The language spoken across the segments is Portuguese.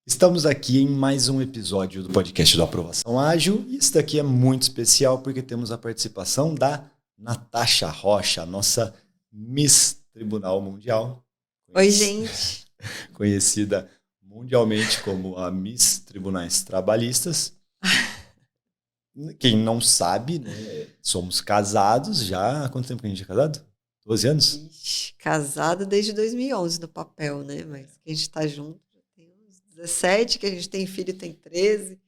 Estamos aqui em mais um episódio do podcast do Aprovação Ágil e esse daqui é muito especial porque temos a participação da Natasha Rocha, a nossa Miss Tribunal Mundial. Oi, gente. Conhecida mundialmente como a Miss Tribunais Trabalhistas. Quem não sabe, né, somos casados já. Há quanto tempo que a gente é casado? 12 anos? Ixi, casada desde 2011 no papel, né? Mas que a gente tá junto já tem uns 17, que a gente tem filho tem 13.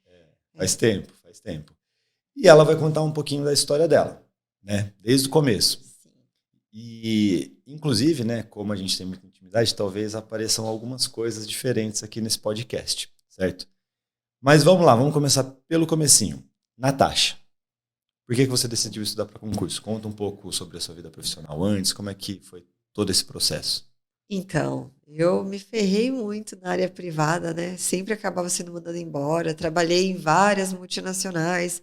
Faz tempo. E ela vai contar um pouquinho da história dela, né? Desde o começo. Sim. E, inclusive, né, como a gente tem muita intimidade, talvez apareçam algumas coisas diferentes aqui nesse podcast, certo? Mas vamos lá, vamos começar pelo comecinho. Natasha, por que você decidiu estudar para concurso? Conta um pouco sobre a sua vida profissional antes, como é que foi todo esse processo? Então, eu me ferrei muito na área privada, né? Sempre acabava sendo mandada embora. Trabalhei em várias multinacionais,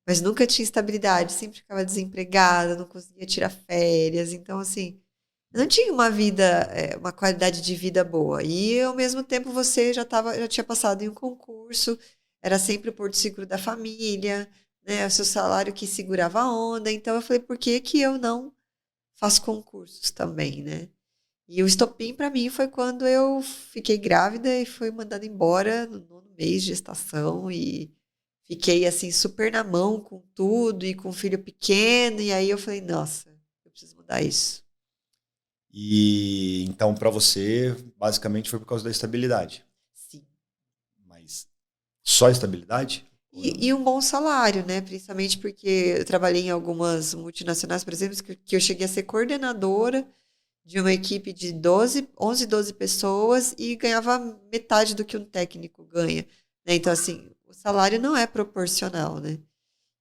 mas nunca tinha estabilidade. Sempre ficava desempregada, não conseguia tirar férias. Então, assim, eu não tinha uma vida, uma qualidade de vida boa. E, ao mesmo tempo, você já tinha passado em um concurso, era sempre o porto seguro da família, né? O seu salário que segurava a onda. Então, eu falei, por que que eu não faço concursos também, né? E o estopim para mim foi quando eu fiquei grávida e fui mandada embora no 9º mês de gestação e fiquei assim super na mão com tudo e com um filho pequeno e aí eu falei, nossa, eu preciso mudar isso. E então, para você, basicamente foi por causa da estabilidade. Sim. Mas só estabilidade? E um bom salário, né? Principalmente porque eu trabalhei em algumas multinacionais, por exemplo, que eu cheguei a ser coordenadora de uma equipe de 11, 12 pessoas e ganhava metade do que um técnico ganha, né? Então, assim, o salário não é proporcional, né?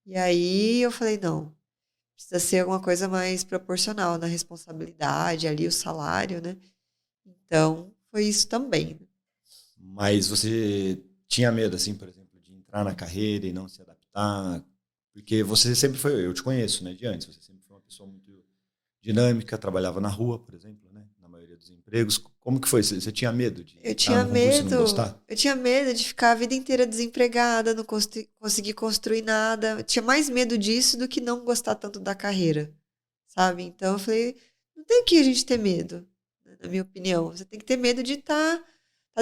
E aí eu falei, não, precisa ser alguma coisa mais proporcional na responsabilidade, ali o salário, né? Então, foi isso também, né? Mas você tinha medo, assim, por exemplo, de entrar na carreira e não se adaptar? Porque você sempre foi, eu te conheço, né, de antes, você sempre foi uma pessoa muito dinâmica, trabalhava na rua, por exemplo, né, na maioria dos empregos. Como que foi? Você tinha medo de Eu entrar tinha num concurso e não medo, gostar? eu tinha medo de ficar a vida inteira desempregada, não conseguir construir nada. Eu tinha mais medo disso do que não gostar tanto da carreira, sabe? Então eu falei, não tem que a gente ter medo, né, na minha opinião. Você tem que ter medo de tá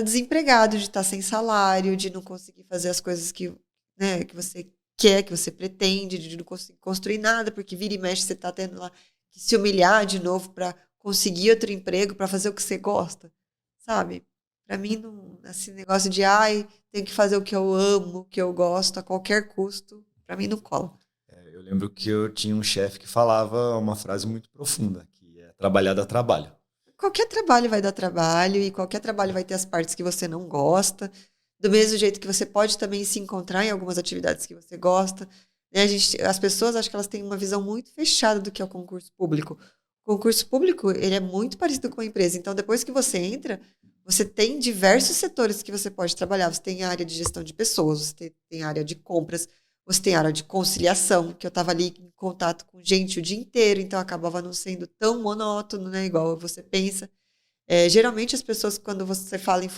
desempregado, de estar sem salário, de não conseguir fazer as coisas que, né, que você quer, que você pretende, de não conseguir construir nada, porque vira e mexe você tá tendo lá que se humilhar de novo para conseguir outro emprego, para fazer o que você gosta, sabe? Para mim, não, esse negócio de, ai, tenho que fazer o que eu amo, o que eu gosto a qualquer custo, para mim não cola. Eu lembro que eu tinha um chefe que falava uma frase muito profunda, que é trabalhar dá trabalho. Qualquer trabalho vai dar trabalho e qualquer trabalho vai ter as partes que você não gosta. Do mesmo jeito que você pode também se encontrar em algumas atividades que você gosta. Né? As pessoas acho que elas têm uma visão muito fechada do que é o concurso público. O concurso público, ele é muito parecido com a empresa. Então, depois que você entra, você tem diversos setores que você pode trabalhar. Você tem a área de gestão de pessoas, você tem a área de compras, você tem a área de conciliação, que eu estava ali em contato com gente o dia inteiro, então acabava não sendo tão monótono, né? Igual você pensa. Geralmente as pessoas, quando você fala em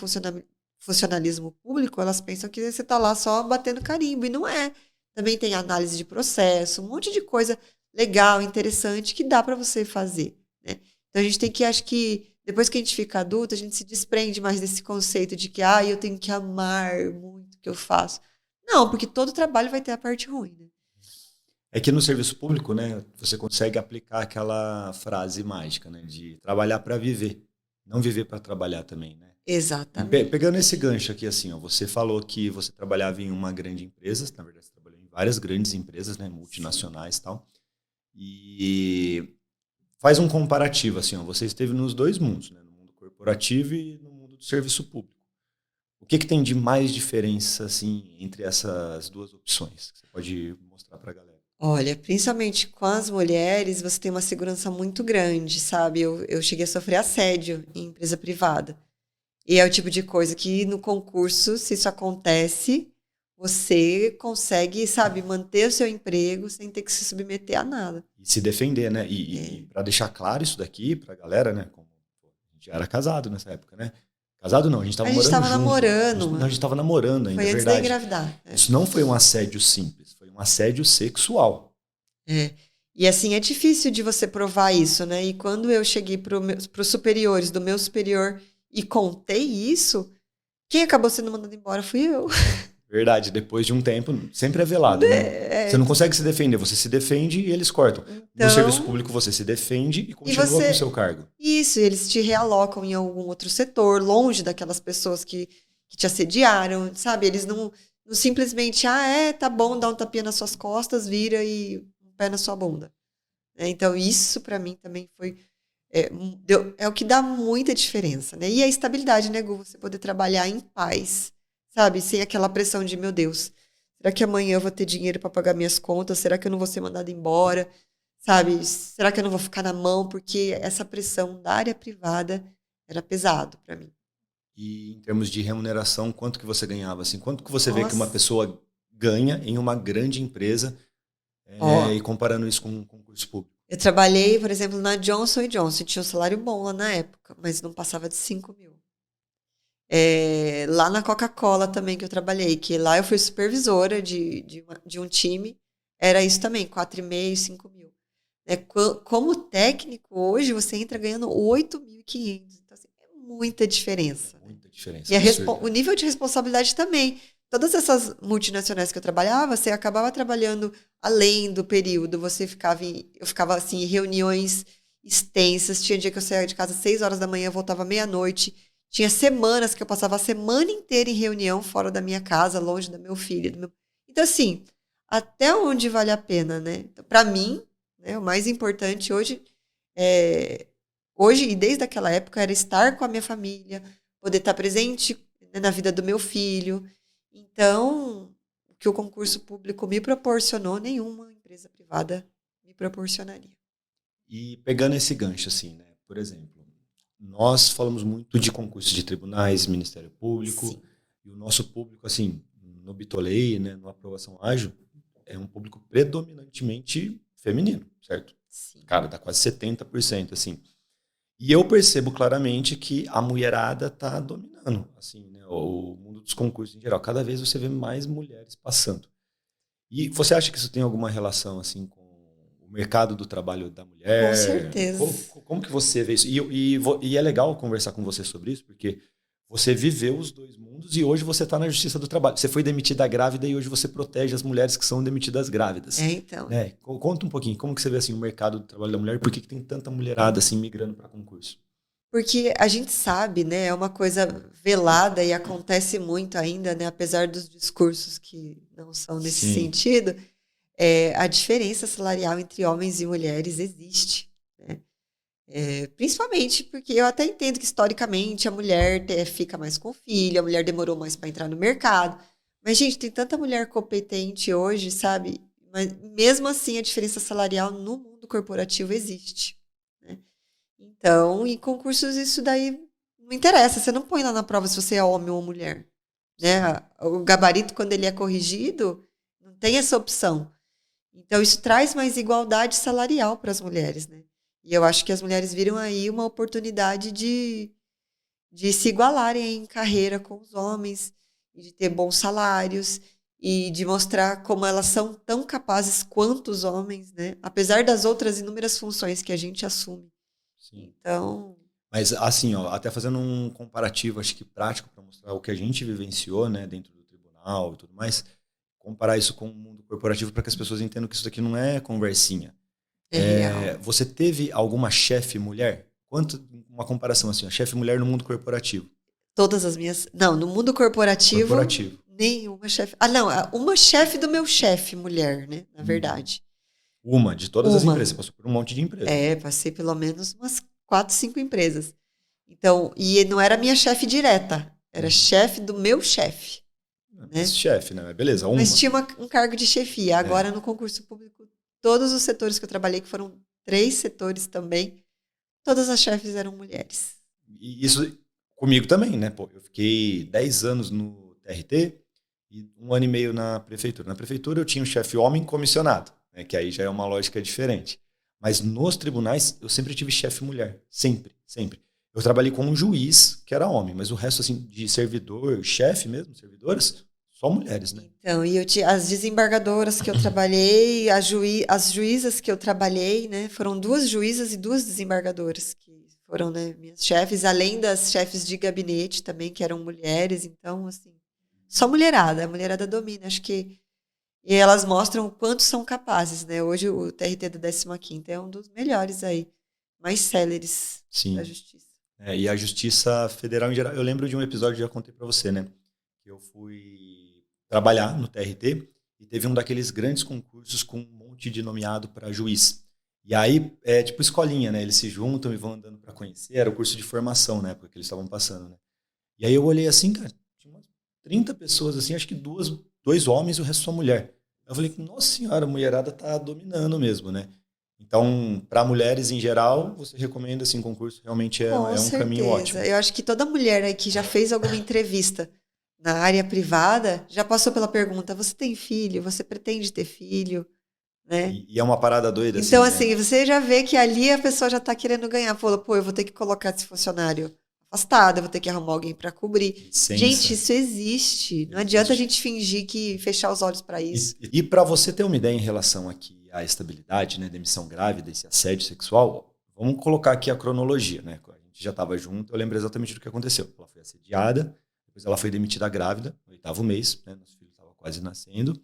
funcionalismo público, elas pensam que você está lá só batendo carimbo, e não é. Também tem análise de processo, um monte de coisa legal, interessante, que dá para você fazer, né? Então a gente tem que, acho que, depois que a gente fica adulto, a gente se desprende mais desse conceito de que, eu tenho que amar muito o que eu faço. Não, porque todo trabalho vai ter a parte ruim, né? É que no serviço público, né, você consegue aplicar aquela frase mágica, né, de trabalhar para viver, não viver para trabalhar também, né? E pegando esse Exatamente. gancho aqui, assim, ó, você falou que você trabalhava em uma grande empresa, na verdade você trabalhou em várias grandes empresas, né, Sim. multinacionais e tal, e faz um comparativo, assim, ó, você esteve nos dois mundos, né, no mundo corporativo e no mundo do serviço público. O que tem de mais diferença, assim, entre essas duas opções? Que você pode mostrar para a galera? Olha, principalmente com as mulheres, você tem uma segurança muito grande, sabe? Eu cheguei a sofrer assédio em empresa privada. E é o tipo de coisa que no concurso, se isso acontece, você consegue, sabe, manter o seu emprego sem ter que se submeter a nada. E se defender, né? E É, para deixar claro isso daqui para a galera, né? Como a gente já era casado nessa época, né? Casado não, a gente estava A gente morando tava junto. namorando. A gente estava namorando ainda, Foi é antes de verdade. engravidar. Isso não foi um assédio simples, foi um assédio sexual. É. E assim, é difícil de você provar isso, né? E quando eu cheguei para os superiores do meu superior e contei isso, quem acabou sendo mandado embora fui eu. Verdade, depois de um tempo, sempre é velado, né? Você não consegue se defender, você se defende e eles cortam. No serviço público você se defende e continua com o seu cargo. Isso, eles te realocam em algum outro setor, longe daquelas pessoas que te assediaram, sabe? Eles não simplesmente, tá bom, dá um tapinha nas suas costas, vira e um pé na sua bunda. Então, isso para mim também foi... É o que dá muita diferença, né? E a estabilidade, né, Gu? Você poder trabalhar em paz, sabe? Sem aquela pressão de, meu Deus, será que amanhã eu vou ter dinheiro para pagar minhas contas? Será que eu não vou ser mandada embora? Sabe? Será que eu não vou ficar na mão? Porque essa pressão da área privada era pesado para mim. E em termos de remuneração, quanto que você ganhava? Assim, quanto que você vê que uma pessoa ganha em uma grande empresa e comparando isso com um concurso público? Eu trabalhei, por exemplo, na Johnson & Johnson. Tinha um salário bom lá na época, mas não passava de 5 mil. Lá na Coca-Cola também que eu trabalhei, que lá eu fui supervisora de um time. Era isso também, 4,5, 5 mil. Como técnico, hoje você entra ganhando 8.500. Então, assim, é muita diferença. Muita diferença. E o nível de responsabilidade também. Todas essas multinacionais que eu trabalhava, você acabava trabalhando além do período. Eu ficava assim, em reuniões extensas. Tinha dia que eu saía de casa às 6 horas da manhã, voltava meia-noite. Tinha semanas que eu passava a semana inteira em reunião fora da minha casa, longe do meu filho. Então, assim, até onde vale a pena, né? Então, para mim, né, o mais importante hoje e desde aquela época, era estar com a minha família, poder estar presente, né, na vida do meu filho. Então, o que o concurso público me proporcionou, nenhuma empresa privada me proporcionaria. E pegando esse gancho, assim, né? Por exemplo, nós falamos muito de concursos de tribunais, Ministério Público, sim, e o nosso público, assim, no Bitolei, né, no Aprovação Ágil, é um público predominantemente feminino, certo? Sim. Cara, dá quase 70%, assim. E eu percebo claramente que a mulherada está dominando, assim, né, o mundo dos concursos em geral. Cada vez você vê mais mulheres passando. E você acha que isso tem alguma relação, assim, com o mercado do trabalho da mulher? Com certeza. Como que você vê isso? E é legal conversar com você sobre isso, porque você viveu os dois mundos e hoje você está na justiça do trabalho. Você foi demitida grávida e hoje você protege as mulheres que são demitidas grávidas. Então. Né? Conta um pouquinho, como que você vê assim, o mercado do trabalho da mulher e por que tem tanta mulherada assim, migrando para concurso? Porque a gente sabe, né, é uma coisa velada e acontece muito ainda, né, apesar dos discursos que não são nesse Sim. sentido, a diferença salarial entre homens e mulheres existe, né? Principalmente porque eu até entendo que historicamente a mulher fica mais com o filho, a mulher demorou mais para entrar no mercado, mas gente, tem tanta mulher competente hoje, sabe? Mas mesmo assim a diferença salarial no mundo corporativo existe. Então, em concursos isso daí não interessa, você não põe lá na prova se você é homem ou mulher, né? O gabarito, quando ele é corrigido, não tem essa opção. Então, isso traz mais igualdade salarial para as mulheres, né? E eu acho que as mulheres viram aí uma oportunidade de se igualarem em carreira com os homens, de ter bons salários e de mostrar como elas são tão capazes quanto os homens, né? Apesar das outras inúmeras funções que a gente assume. Sim. Então... Mas assim, ó, até fazendo um comparativo, acho que prático, para mostrar o que a gente vivenciou, né, dentro do tribunal e tudo mais, comparar isso com o mundo corporativo para que as pessoas entendam que isso daqui não é conversinha. Você teve alguma chefe mulher? Uma comparação assim, chefe mulher no mundo corporativo? Todas as minhas... Não, no mundo corporativo. Nenhuma chefe... não, uma chefe do meu chefe mulher, né, na verdade. Uma, de todas as empresas, você passou por um monte de empresas. Passei pelo menos umas 4, 5 empresas. Então, e não era minha chefe direta, era chefe do meu chefe. Né? Chefe, né? Beleza, uma. Mas tinha um cargo de chefia. Agora, no concurso público, todos os setores que eu trabalhei, que foram 3 setores também, todas as chefes eram mulheres. E isso comigo também, né? Pô, eu fiquei 10 anos no TRT e 1 ano e meio na prefeitura. Na prefeitura eu tinha um chefe homem comissionado, né? Que aí já é uma lógica diferente. Mas nos tribunais eu sempre tive chefe mulher. Sempre, sempre. Eu trabalhei com um juiz, que era homem, mas o resto, assim, de servidor, chefe mesmo, servidoras, só mulheres, né? Então, e as desembargadoras que eu trabalhei, as juízas que eu trabalhei, né? Foram 2 juízas e 2 desembargadoras que foram, né, minhas chefes, além das chefes de gabinete também, que eram mulheres. Então, assim, só mulherada. A mulherada domina, acho que... E elas mostram o quanto são capazes, né? Hoje o TRT da 15ª é um dos melhores aí, mais céleres da Sim. justiça. E a Justiça Federal em geral. Eu lembro de um episódio que eu já contei para você, né? Que eu fui trabalhar no TRT e teve um daqueles grandes concursos com um monte de nomeado para juiz. E aí, é tipo escolinha, né? Eles se juntam e vão andando para conhecer. Era o curso de formação, né? Porque eles estavam passando, né? E aí eu olhei assim, cara, tinha umas 30 pessoas assim, acho que 2 homens e o resto só mulher. Eu falei, nossa senhora, a mulherada tá dominando mesmo, né? Então, para mulheres em geral, você recomenda assim, concurso realmente Com é um caminho certeza. ótimo. Eu acho que toda mulher aí que já fez alguma entrevista na área privada já passou pela pergunta: você tem filho? Você pretende ter filho? Né? E é uma parada doida, Então, assim, né? assim, você já vê que ali a pessoa já está querendo ganhar. Falou, pô, eu vou ter que colocar esse funcionário afastado, eu vou ter que arrumar alguém para cobrir. Gente, Licença. isso existe. Não adianta a gente fingir que fechar os olhos para isso. E para você ter uma ideia em relação aqui à estabilidade, né, demissão grávida, esse assédio sexual, vamos colocar aqui a cronologia, né? A gente já estava junto, eu lembro exatamente do que aconteceu. Ela foi assediada, depois ela foi demitida grávida, no 8º mês, né? Nosso filho estava quase nascendo.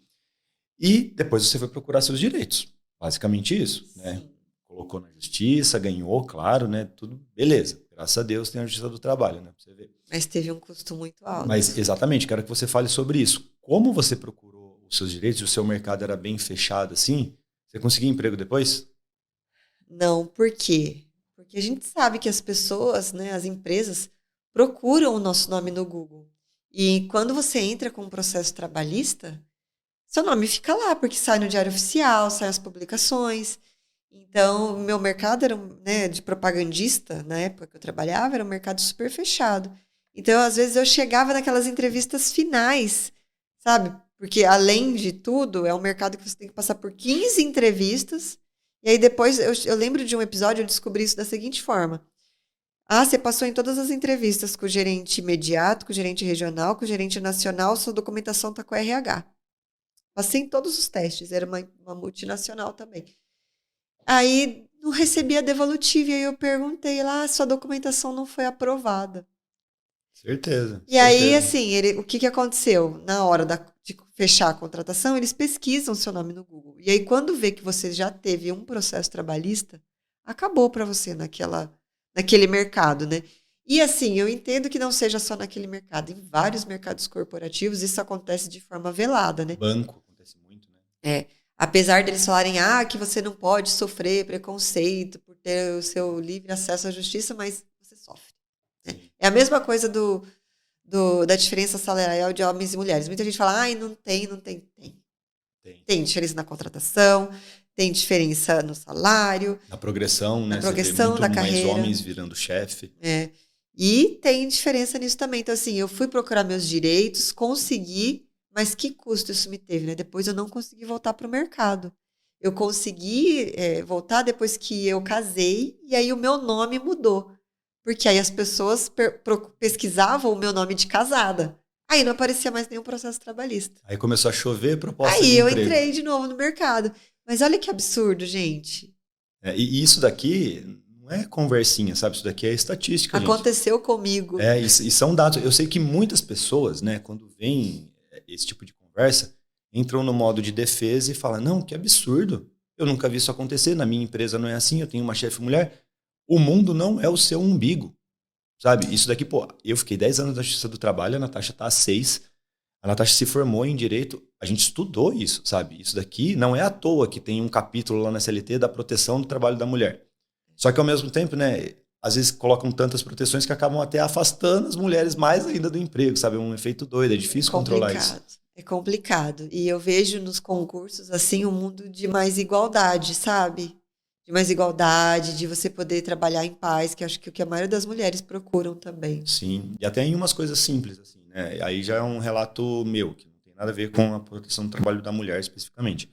E depois você foi procurar seus direitos. Basicamente isso, né? Colocou na justiça, ganhou, claro, né? Tudo beleza. Graças a Deus tem a justiça do trabalho, né? Pra você ver. Mas teve um custo muito alto. Mas, exatamente, quero que você fale sobre isso. Como você procurou os seus direitos, o seu mercado era bem fechado assim, você conseguiu emprego depois? Não, por quê? Porque a gente sabe que as pessoas, né, as empresas, procuram o nosso nome no Google. E quando você entra com um processo trabalhista, seu nome fica lá, porque sai no Diário Oficial, sai as publicações. Então, meu mercado era, né, de propagandista, na época que eu trabalhava, era um mercado super fechado. Então, às vezes, eu chegava naquelas entrevistas finais, sabe? Porque, além de tudo, é um mercado que você tem que passar por 15 entrevistas. E aí, depois, eu lembro de um episódio, eu descobri isso da seguinte forma. Ah, você passou em todas as entrevistas com o gerente imediato, com o gerente regional, com o gerente nacional, sua documentação está com a RH. Passei em todos os testes, era uma multinacional também. Aí não recebi a devolutiva, e aí eu perguntei lá, sua documentação não foi aprovada. Certeza. E aí, assim, o que aconteceu? Na hora de fechar a contratação, eles pesquisam seu nome no Google. E aí, quando vê que você já teve um processo trabalhista, acabou para você naquele mercado, né? E assim, eu entendo que não seja só naquele mercado. Em vários mercados corporativos, isso acontece de forma velada, né? Banco, acontece muito, né? Apesar deles falarem que você não pode sofrer preconceito por ter o seu livre acesso à justiça, mas você sofre. Né? É a mesma coisa da diferença salarial de homens e mulheres. Muita gente fala, não tem. Tem diferença na contratação, tem diferença no salário. Na progressão, né? Na progressão você vê da muito carreira. mais homens virando chefe. E tem diferença nisso também. Então, assim, eu fui procurar meus direitos, consegui, mas que custo isso me teve, né? Depois eu não consegui voltar para o mercado. Eu consegui voltar depois que eu casei, e aí o meu nome mudou. Porque aí as pessoas pesquisavam o meu nome de casada. Aí não aparecia mais nenhum processo trabalhista. Aí começou a chover proposta Aí de eu emprego. entrei de novo no mercado. Mas olha que absurdo, gente. E isso daqui não é conversinha, sabe? Isso daqui é estatística, Aconteceu comigo. E são dados. Eu sei que muitas pessoas, né, quando vem esse tipo de conversa, entram no modo de defesa e falam, não, que absurdo. Eu nunca vi isso acontecer, na minha empresa não é assim, eu tenho uma chefe mulher. O mundo não é o seu umbigo, sabe? Isso daqui, eu fiquei 10 anos na Justiça do Trabalho, a Natasha tá há 6. A Natasha se formou em Direito, a gente estudou isso, sabe? Isso daqui não é à toa que tem um capítulo lá na CLT da proteção do trabalho da mulher. Só que ao mesmo tempo, né, às vezes colocam tantas proteções que acabam até afastando as mulheres mais ainda do emprego, sabe? É um efeito doido, é difícil controlar isso. É complicado. E eu vejo nos concursos, assim, um mundo de mais igualdade, sabe? De mais igualdade, de você poder trabalhar em paz, que acho que é o que a maioria das mulheres procuram também. Sim, e até em umas coisas simples, assim, né? Aí já é um relato meu, que não tem nada a ver com a proteção do trabalho da mulher especificamente.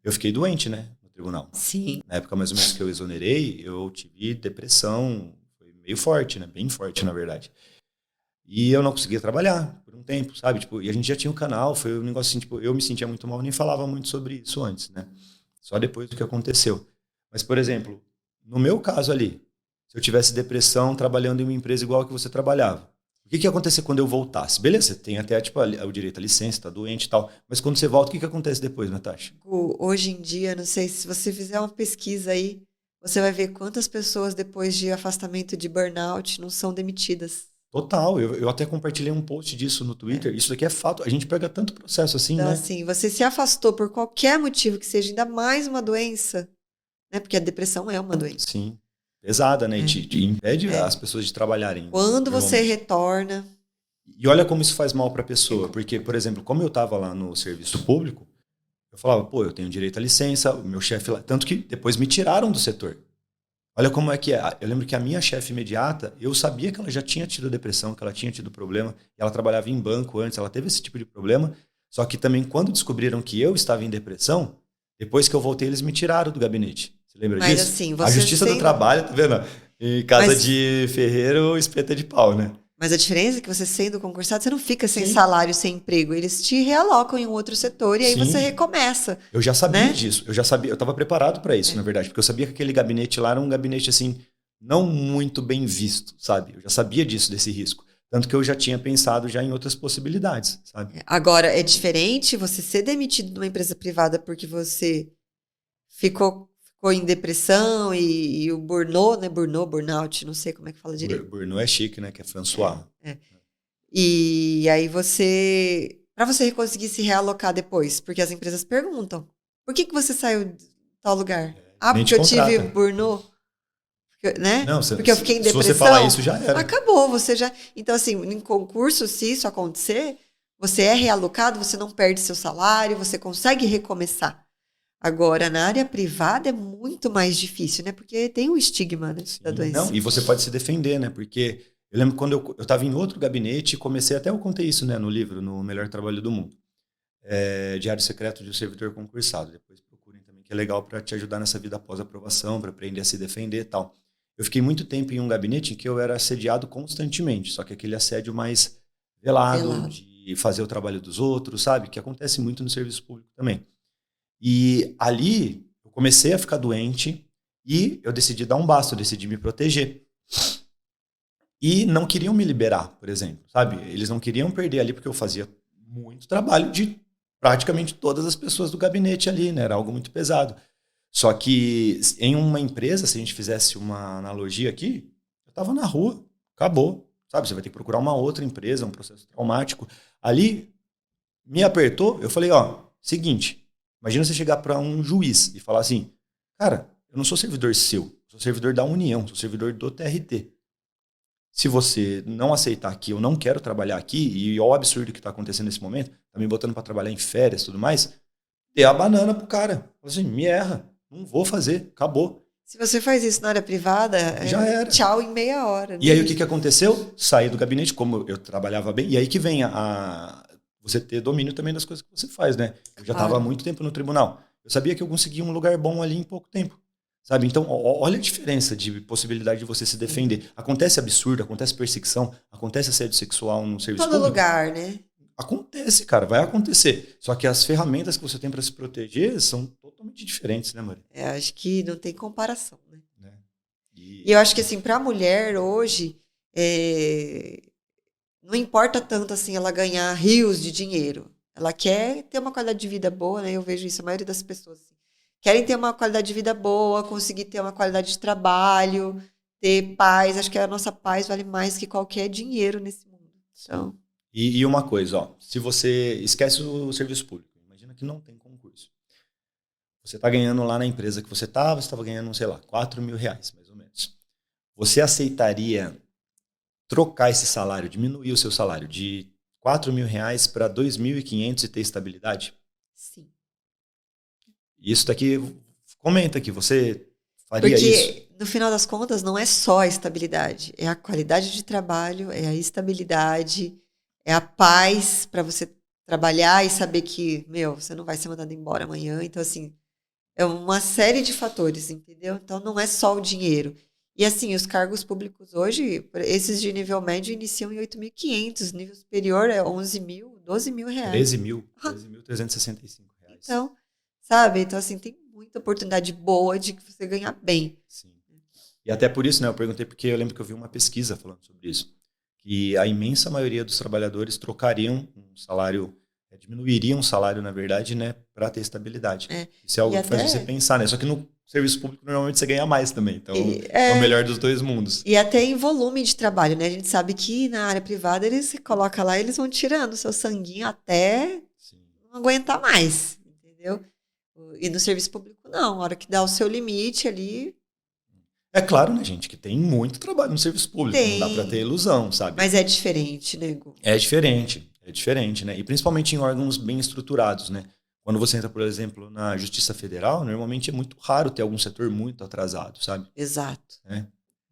Eu fiquei doente, né, no tribunal. Sim. Na época mais ou menos que eu exonerei, eu tive depressão, foi veio forte, né? Bem forte, na verdade. E eu não conseguia trabalhar por um tempo, sabe? Tipo, e a gente já tinha um canal, foi um negócio assim, tipo, eu me sentia muito mal, nem falava muito sobre isso antes, né? Só depois do que aconteceu. Mas, por exemplo, no meu caso ali, se eu tivesse depressão trabalhando em uma empresa igual a que você trabalhava, o que ia acontecer quando eu voltasse? Beleza, você tem até tipo, o direito à licença, tá doente e tal, mas quando você volta, o que acontece depois, Natasha? Hoje em dia, não sei, se você fizer uma pesquisa aí, você vai ver quantas pessoas depois de afastamento de burnout não são demitidas. Total, eu até compartilhei um post disso no Twitter. Isso daqui é fato. A gente pega tanto processo assim, Então, né? assim, você se afastou por qualquer motivo que seja, ainda mais uma doença, né? Porque a depressão é uma doença. Sim, pesada, né? E te impede as pessoas de trabalharem. Quando você normalmente. retorna. E olha como isso faz mal para a pessoa. Porque, por exemplo, como eu estava lá no serviço público, eu falava, pô, eu tenho direito à licença, o meu chefe lá. Tanto que depois me tiraram do setor. Olha como é que é. Eu lembro que a minha chefe imediata, eu sabia que ela já tinha tido depressão, que ela tinha tido problema. E ela trabalhava em banco antes, ela teve esse tipo de problema. Só que também, quando descobriram que eu estava em depressão, depois que eu voltei, eles me tiraram do gabinete. Você lembra Mas disso? assim, A você Justiça do Trabalho, tá vendo? Em casa de ferreiro, espeta de pau, né? Mas a diferença é que você sendo concursado, você não fica sem Sim. salário, sem emprego. Eles te realocam em um outro setor e aí você recomeça. Eu já sabia né? disso. Eu já sabia, eu estava preparado para isso, na verdade, porque eu sabia que aquele gabinete lá era um gabinete assim não muito bem visto, sabe? Eu já sabia disso, desse risco. Tanto que eu já tinha pensado já em outras possibilidades, sabe? Agora, é diferente você ser demitido de uma empresa privada porque você ficou em depressão e o burnout, né? Burnout, não sei como é que fala direito. Burnout é chique, né? Que é François. E aí para você conseguir se realocar depois, porque as empresas perguntam, por que você saiu de tal lugar? Porque eu tive burnout. Né? Não, porque eu fiquei em depressão. Se você falar isso, já era. Acabou, você já. Então, assim, em concurso, se isso acontecer, você é realocado, você não perde seu salário, você consegue recomeçar. Agora, na área privada é muito mais difícil, né? Porque tem um estigma, né, da doença. Não, e você pode se defender, né? Porque eu lembro quando eu estava em outro gabinete e comecei, até eu contei isso, né, no livro, no Melhor Trabalho do Mundo. Diário Secreto de um Servidor Concursado. Depois procurem também, que é legal para te ajudar nessa vida após aprovação, para aprender a se defender e tal. Eu fiquei muito tempo em um gabinete em que eu era assediado constantemente, só que aquele assédio mais velado. De fazer o trabalho dos outros, sabe? Que acontece muito no serviço público também. E ali eu comecei a ficar doente e eu decidi dar um basta, eu decidi me proteger. E não queriam me liberar, por exemplo, sabe? Eles não queriam perder ali porque eu fazia muito trabalho de praticamente todas as pessoas do gabinete ali, né? Era algo muito pesado. Só que em uma empresa, se a gente fizesse uma analogia aqui, eu estava na rua, acabou, sabe? Você vai ter que procurar uma outra empresa, um processo traumático. Ali, me apertou, eu falei, ó, seguinte, imagina você chegar para um juiz e falar assim, cara, eu não sou servidor seu, sou servidor da União, sou servidor do TRT. Se você não aceitar que eu não quero trabalhar aqui, e olha o absurdo que está acontecendo nesse momento, tá me botando para trabalhar em férias e tudo mais, dê a banana pro cara. Fala assim, me erra, não vou fazer, acabou. Se você faz isso na área privada, já era. Tchau em meia hora. Né? E aí o que aconteceu? Saí do gabinete, como eu trabalhava bem, e aí que vem você ter domínio também das coisas que você faz, né? Eu já estava há muito tempo no tribunal. Eu sabia que eu conseguia um lugar bom ali em pouco tempo. Sabe? Então, olha a diferença de possibilidade de você se defender. Acontece absurdo, acontece perseguição, acontece assédio sexual no serviço público. Todo lugar, né? Acontece, cara, vai acontecer. Só que as ferramentas que você tem para se proteger são totalmente diferentes, né, Maria? Acho que não tem comparação, né? E eu acho que, assim, para a mulher hoje, não importa tanto, assim, ela ganhar rios de dinheiro. Ela quer ter uma qualidade de vida boa, né? Eu vejo isso, a maioria das pessoas, assim, querem ter uma qualidade de vida boa, conseguir ter uma qualidade de trabalho, ter paz. Acho que a nossa paz vale mais que qualquer dinheiro nesse mundo. Então... E uma coisa, ó, se você esquece o serviço público, imagina que não tem concurso. Você está ganhando lá na empresa que você estava ganhando, sei lá, 4 mil reais, mais ou menos. Você aceitaria trocar esse salário, diminuir o seu salário de 4 mil reais para 2.500 e ter estabilidade? Sim. Isso daqui, comenta aqui, você faria isso? Porque, no final das contas, não é só a estabilidade. É a qualidade de trabalho, é a estabilidade, é a paz para você trabalhar e saber que, você não vai ser mandado embora amanhã. Então, assim, é uma série de fatores, entendeu? Então, não é só o dinheiro. E assim, os cargos públicos hoje, esses de nível médio iniciam em 8.500, nível superior é 11 mil, 12 mil reais. 13 mil, 13.365 reais. Então, sabe? Então, assim, tem muita oportunidade boa de que você ganhar bem. Sim. E até por isso, né, eu perguntei porque eu lembro que eu vi uma pesquisa falando sobre isso, que a imensa maioria dos trabalhadores trocariam um salário, diminuiriam o salário, na verdade, né, para ter estabilidade. Isso é algo que faz você pensar, né? Só que no serviço público, normalmente, você ganha mais também. Então, é o melhor dos dois mundos. E até em volume de trabalho, né? A gente sabe que na área privada, eles se colocam lá, eles vão tirando o seu sanguinho até não aguentar mais, entendeu? E no serviço público, não. A hora que dá o seu limite ali... É claro, né, gente, que tem muito trabalho no serviço público. Não dá para ter ilusão, sabe? Mas é diferente, né, Gu? É diferente, né? E principalmente em órgãos bem estruturados, né? Quando você entra, por exemplo, na Justiça Federal, normalmente é muito raro ter algum setor muito atrasado, sabe? Exato.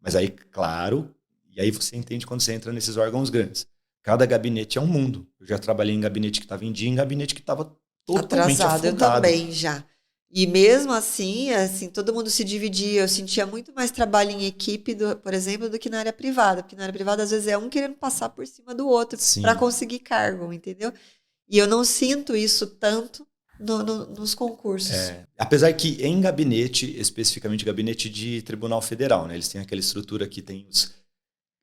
Mas aí, claro, e aí você entende quando você entra nesses órgãos grandes. Cada gabinete é um mundo. Eu já trabalhei em gabinete que estava em dia, em gabinete que estava totalmente atrasado. afundado. Eu também já. E mesmo assim, todo mundo se dividia. Eu sentia muito mais trabalho em equipe, por exemplo, do que na área privada. Porque na área privada, às vezes, é um querendo passar por cima do outro para conseguir cargo, entendeu? E eu não sinto isso tanto nos concursos. Apesar que em gabinete, especificamente gabinete de Tribunal Federal, né? Eles têm aquela estrutura que tem os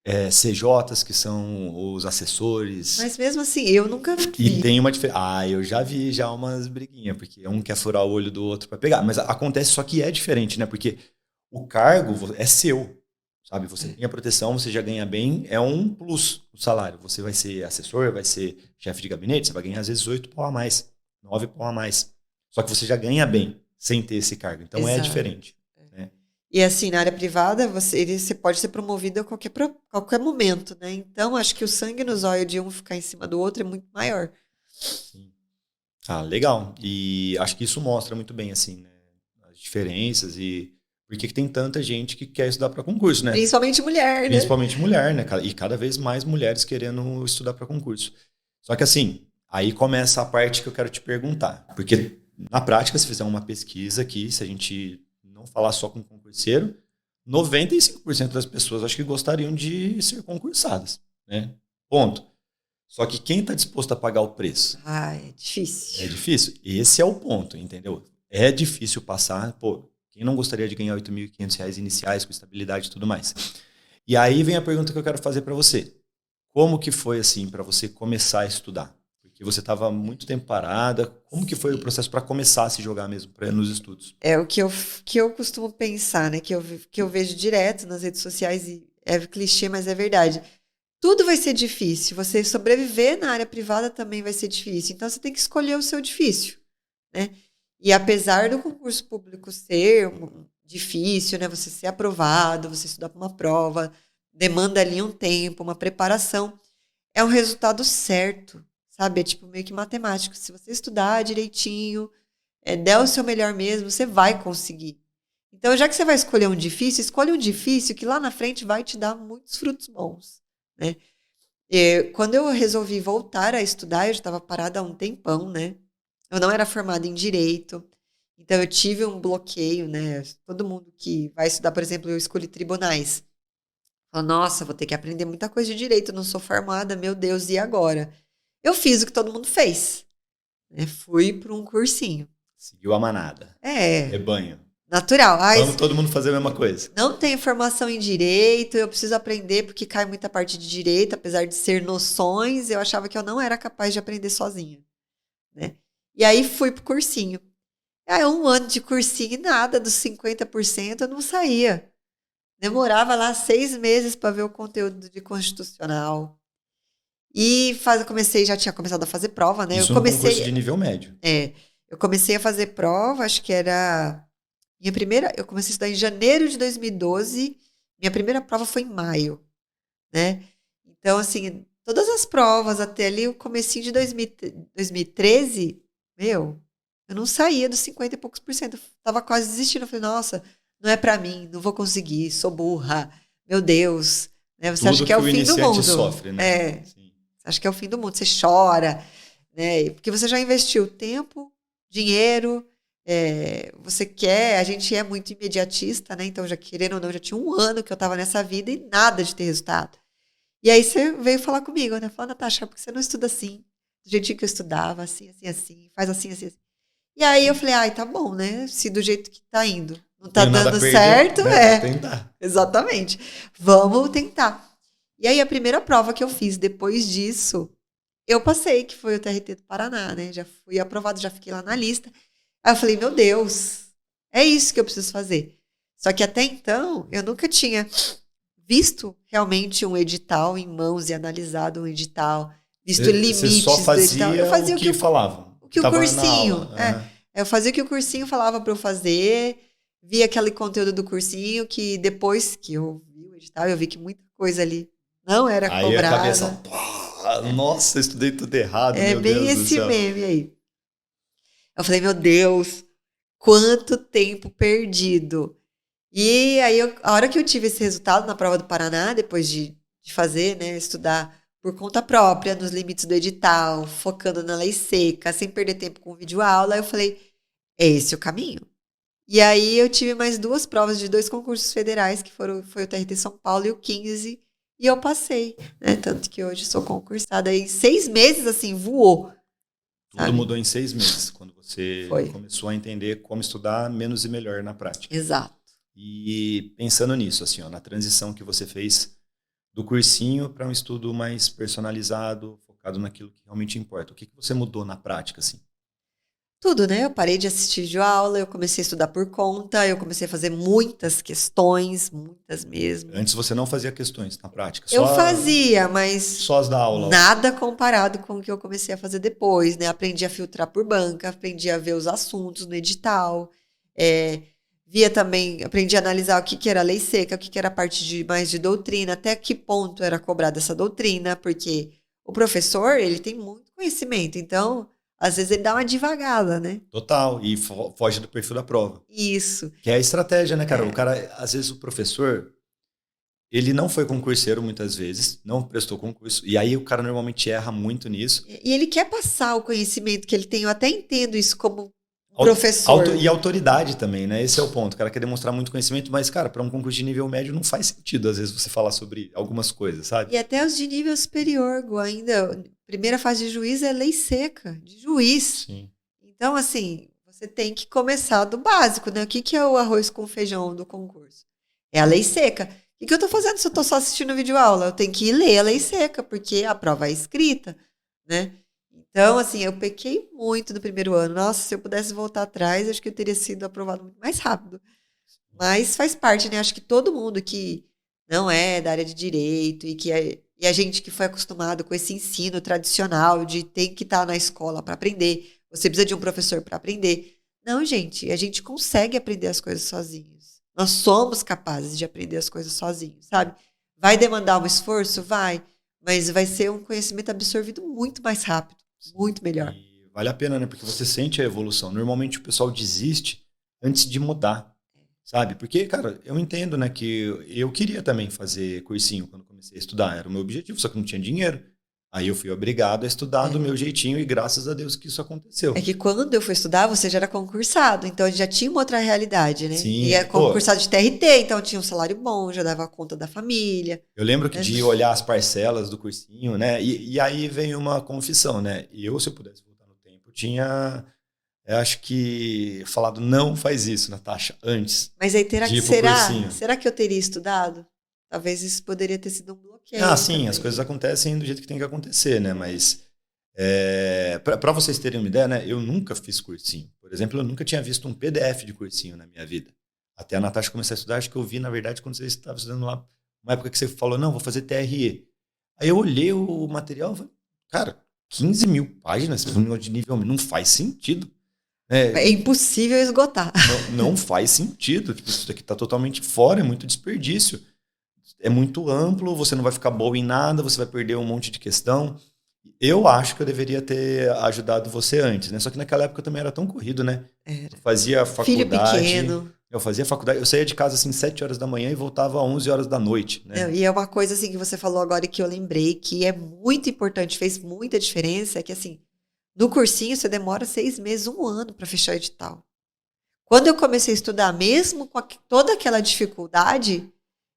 CJs, que são os assessores. Mas mesmo assim, eu nunca vi. E tem uma diferença. Eu já vi umas briguinhas, porque um quer furar o olho do outro para pegar. Mas acontece, só que é diferente, né? Porque o cargo é seu, sabe? Você tem a proteção, você já ganha bem, é um plus o salário. Você vai ser assessor, vai ser chefe de gabinete, você vai ganhar às vezes 8 pau a mais, 9 pau a mais. Só que você já ganha bem sem ter esse cargo. Então é diferente. Né? E assim, na área privada, você pode ser promovido a qualquer momento, né? Então, acho que o sangue nos olhos de um ficar em cima do outro é muito maior. Sim. Legal. E acho que isso mostra muito bem, assim, né? As diferenças e por que tem tanta gente que quer estudar para concurso, né? Principalmente mulher, né? Principalmente mulher, né? E cada vez mais mulheres querendo estudar para concurso. Só que assim, aí começa a parte que eu quero te perguntar. Porque na prática, se fizer uma pesquisa aqui, se a gente não falar só com concurseiro, 95% das pessoas acho que gostariam de ser concursadas, né? Ponto. Só que quem está disposto a pagar o preço? É difícil. É difícil. Esse é o ponto, entendeu? É difícil passar. Pô, quem não gostaria de ganhar R$8.500 iniciais com estabilidade e tudo mais? E aí vem a pergunta que eu quero fazer para você. Como que foi assim para você começar a estudar? Porque você estava muito tempo parada. Como que foi o processo para começar a se jogar mesmo nos estudos? É o que eu costumo pensar, né? Que eu vejo direto nas redes sociais, e é clichê, mas é verdade. Tudo vai ser difícil. Você sobreviver na área privada também vai ser difícil. Então, você tem que escolher o seu difícil, né? E apesar do concurso público ser difícil, né? Você ser aprovado, você estudar para uma prova, demanda ali um tempo, uma preparação, é um resultado certo, sabe? É tipo meio que matemático. Se você estudar direitinho, der o seu melhor mesmo, você vai conseguir. Então, já que você vai escolher um difícil, escolha um difícil que lá na frente vai te dar muitos frutos bons, né? Quando eu resolvi voltar a estudar, eu já estava parada há um tempão, né? Eu não era formada em direito, então eu tive um bloqueio, né? Todo mundo que vai estudar, por exemplo, eu escolhi tribunais. Falei, nossa, vou ter que aprender muita coisa de direito, não sou formada, meu Deus, e agora? Eu fiz o que todo mundo fez, né? Fui para um cursinho. Seguiu a manada. Rebanho. Natural. Vamos todo mundo fazer a mesma coisa. Não tenho formação em direito, eu preciso aprender porque cai muita parte de direito, apesar de ser noções, eu achava que eu não era capaz de aprender sozinha, né? E aí fui pro cursinho. Aí 1 ano de cursinho e nada, dos 50% eu não saía. Demorava lá 6 meses para ver o conteúdo de constitucional. E já tinha começado a fazer prova, né? Isso no concurso de nível médio. Eu comecei a fazer prova, acho que era... eu comecei a estudar em janeiro de 2012, minha primeira prova foi em maio, né? Então, assim, todas as provas até ali, o comecinho de 2013, eu não saía dos 50 e poucos %. Eu tava quase desistindo. Eu falei, nossa, não é pra mim, não vou conseguir, sou burra, meu Deus. Né? Você acha que é o fim do mundo. Sofre, né? Sim. Você acha que é o fim do mundo, você chora, né? Porque você já investiu tempo, dinheiro, você quer, a gente é muito imediatista, né? Então, já querendo ou não, já tinha um ano que eu estava nessa vida e nada de ter resultado. E aí você veio falar comigo, né? Falou, Natasha, por que você não estuda assim? Do jeitinho que eu estudava, assim, assim, assim, faz assim, assim, assim. E aí eu falei, ai, tá bom, né? Se do jeito que tá indo não tá Tenho nada a dando perder, certo, né? Vou tentar. exatamente. Vamos tentar. E aí a primeira prova que eu fiz depois disso, eu passei, que foi o TRT do Paraná, né? Já fui aprovado, já fiquei lá na lista. Aí eu falei, meu Deus, é isso que eu preciso fazer. Só que até então, eu nunca tinha visto realmente um edital em mãos e analisado um edital, visto Você só limites do edital. Eu fazia o fazia que falavam, o que que o estava na cursinho, aula. Aham. eu fazia o que o cursinho falava para eu fazer, via aquele conteúdo do cursinho que depois que eu vi o edital, eu vi que muita coisa ali não era Aí a cabeça, cobrada. pá, nossa, eu estudei tudo errado, É meu bem Deus do esse céu. meme aí. Eu falei, meu Deus, quanto tempo perdido. E aí, a hora que eu tive esse resultado na prova do Paraná, depois de fazer, né, estudar por conta própria, nos limites do edital, focando na lei seca, sem perder tempo com videoaula, eu falei, é esse o caminho. E aí eu tive mais 2 provas de 2 concursos federais, que foi o TRT São Paulo e o 15, e eu passei, né? Tanto que hoje sou concursada aí, 6 meses, assim, voou, Tudo sabe? mudou em 6 meses, quando você Foi, começou a entender como estudar menos e melhor na prática. exato. E pensando nisso, assim, ó, na transição que você fez do cursinho para um estudo mais personalizado, focado naquilo que realmente importa. O que você mudou na prática, assim? Tudo, né? Eu parei de assistir videoaula, eu comecei a estudar por conta, eu comecei a fazer muitas questões, muitas mesmo. Antes você não fazia questões na prática, Eu fazia, mas só as da aula. nada comparado com o que eu comecei a fazer depois, né? Aprendi a filtrar por banca, aprendi a ver os assuntos no edital, via também, aprendi a analisar o que que era lei seca, o que que era a parte mais de doutrina, até que ponto era cobrada essa doutrina, porque o professor, ele tem muito conhecimento, então, às vezes ele dá uma divagada, né? Total, e foge do perfil da prova. Isso. Que é a estratégia, né, cara? O cara, às vezes o professor, ele não foi concurseiro muitas vezes, não prestou concurso, e aí o cara normalmente erra muito nisso. E ele quer passar o conhecimento que ele tem, eu até entendo isso como professor. E autoridade também, né? Esse é o ponto. O cara quer demonstrar muito conhecimento, mas, cara, para um concurso de nível médio não faz sentido, às vezes, você falar sobre algumas coisas, sabe? E até os de nível superior, Gu, ainda. Primeira fase de juiz é lei seca, de juiz. Sim. Então, assim, você tem que começar do básico, né? O que que é o arroz com feijão do concurso? É a lei seca. O que eu tô fazendo se eu tô só assistindo videoaula? Eu tenho que ir ler a lei seca, porque a prova é escrita, né? Então, assim, eu pequei muito no primeiro ano. Nossa, se eu pudesse voltar atrás, acho que eu teria sido aprovado muito mais rápido. Mas faz parte, né? Acho que todo mundo que não é da área de direito e a gente que foi acostumado com esse ensino tradicional de tem que estar na escola para aprender, você precisa de um professor para aprender. Não, gente, a gente consegue aprender as coisas sozinhos. Nós somos capazes de aprender as coisas sozinhos, sabe? Vai demandar um esforço? Vai. Mas vai ser um conhecimento absorvido muito mais rápido, muito melhor. E vale a pena, né? Porque você sente a evolução. Normalmente o pessoal desiste antes de mudar, sabe? Porque, cara, eu entendo, né, que eu queria também fazer cursinho quando comecei a estudar. Era o meu objetivo, só que não tinha dinheiro. Aí eu fui obrigado a estudar do meu jeitinho e graças a Deus que isso aconteceu. É que quando eu fui estudar, você já era concursado, então já tinha uma outra realidade, né? E é Sim, pô, concursado de TRT, então tinha um salário bom, já dava conta da família. eu lembro que de olhar as parcelas do cursinho, né? E aí vem uma confissão, né? Eu, se eu pudesse voltar no tempo, tinha, eu acho que falado, não faz isso, Natasha, antes Mas aí de ir pro cursinho. será que eu teria estudado? Talvez isso poderia ter sido um bloqueio Ah, sim, também. as coisas acontecem do jeito que tem que acontecer, né? Mas para vocês terem uma ideia, né? Eu nunca fiz cursinho. Por exemplo, eu nunca tinha visto um PDF de cursinho na minha vida. Até a Natasha começar a estudar, acho que eu vi, na verdade, quando você estava estudando lá, uma época que você falou, não, vou fazer TRE. Aí eu olhei o material e falei, cara, 15 mil páginas de nível não faz sentido. É impossível esgotar. Não faz sentido. Tipo, isso aqui está totalmente fora, é muito desperdício. É muito amplo, você não vai ficar bom em nada, você vai perder um monte de questão. Eu acho que eu deveria ter ajudado você antes, né? Só que naquela época eu também era tão corrido, né? Eu fazia Filho faculdade. pequeno. Eu fazia faculdade, eu saía de casa assim 7 horas da manhã e voltava às 11 horas da noite, né? Não, e é uma coisa assim que você falou agora e que eu lembrei que é muito importante, fez muita diferença, é que assim, no cursinho você demora 6 meses, um ano para fechar o edital. Quando eu comecei a estudar, mesmo com toda aquela dificuldade,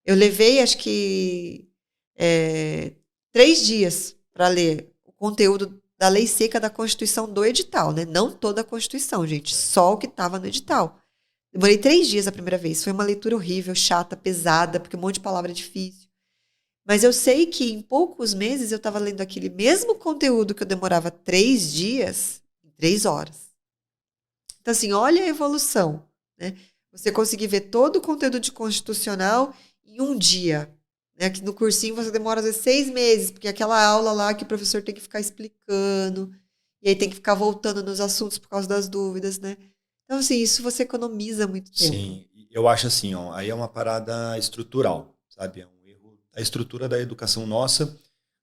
eu levei, acho que, 3 dias para ler o conteúdo da lei seca da Constituição do edital, né? Não toda a Constituição, gente, só o que estava no edital. Demorei 3 dias a primeira vez. Foi uma leitura horrível, chata, pesada, porque um monte de palavra difícil. Mas eu sei que em poucos meses eu estava lendo aquele mesmo conteúdo que eu demorava 3 dias, em 3 horas. Então, assim, olha a evolução, né? Você conseguir ver todo o conteúdo de constitucional em um dia. Né? Que no cursinho você demora, às vezes, 6 meses, porque é aquela aula lá que o professor tem que ficar explicando, e aí tem que ficar voltando nos assuntos por causa das dúvidas, né? Então, assim, isso você economiza muito tempo. Sim, eu acho assim, ó, aí é uma parada estrutural, sabe? É um erro da estrutura da educação nossa,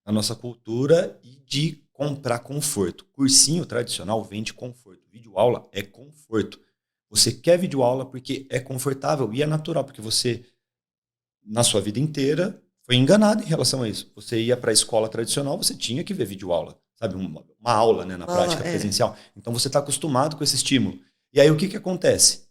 da nossa cultura e de comprar conforto. Cursinho tradicional vende conforto. Videoaula é conforto. Você quer videoaula porque é confortável e é natural, porque você, na sua vida inteira, foi enganado em relação a isso. Você ia para a escola tradicional, você tinha que ver videoaula, sabe? Uma aula, né, na prática presencial. Então você está acostumado com esse estímulo. E aí o que acontece?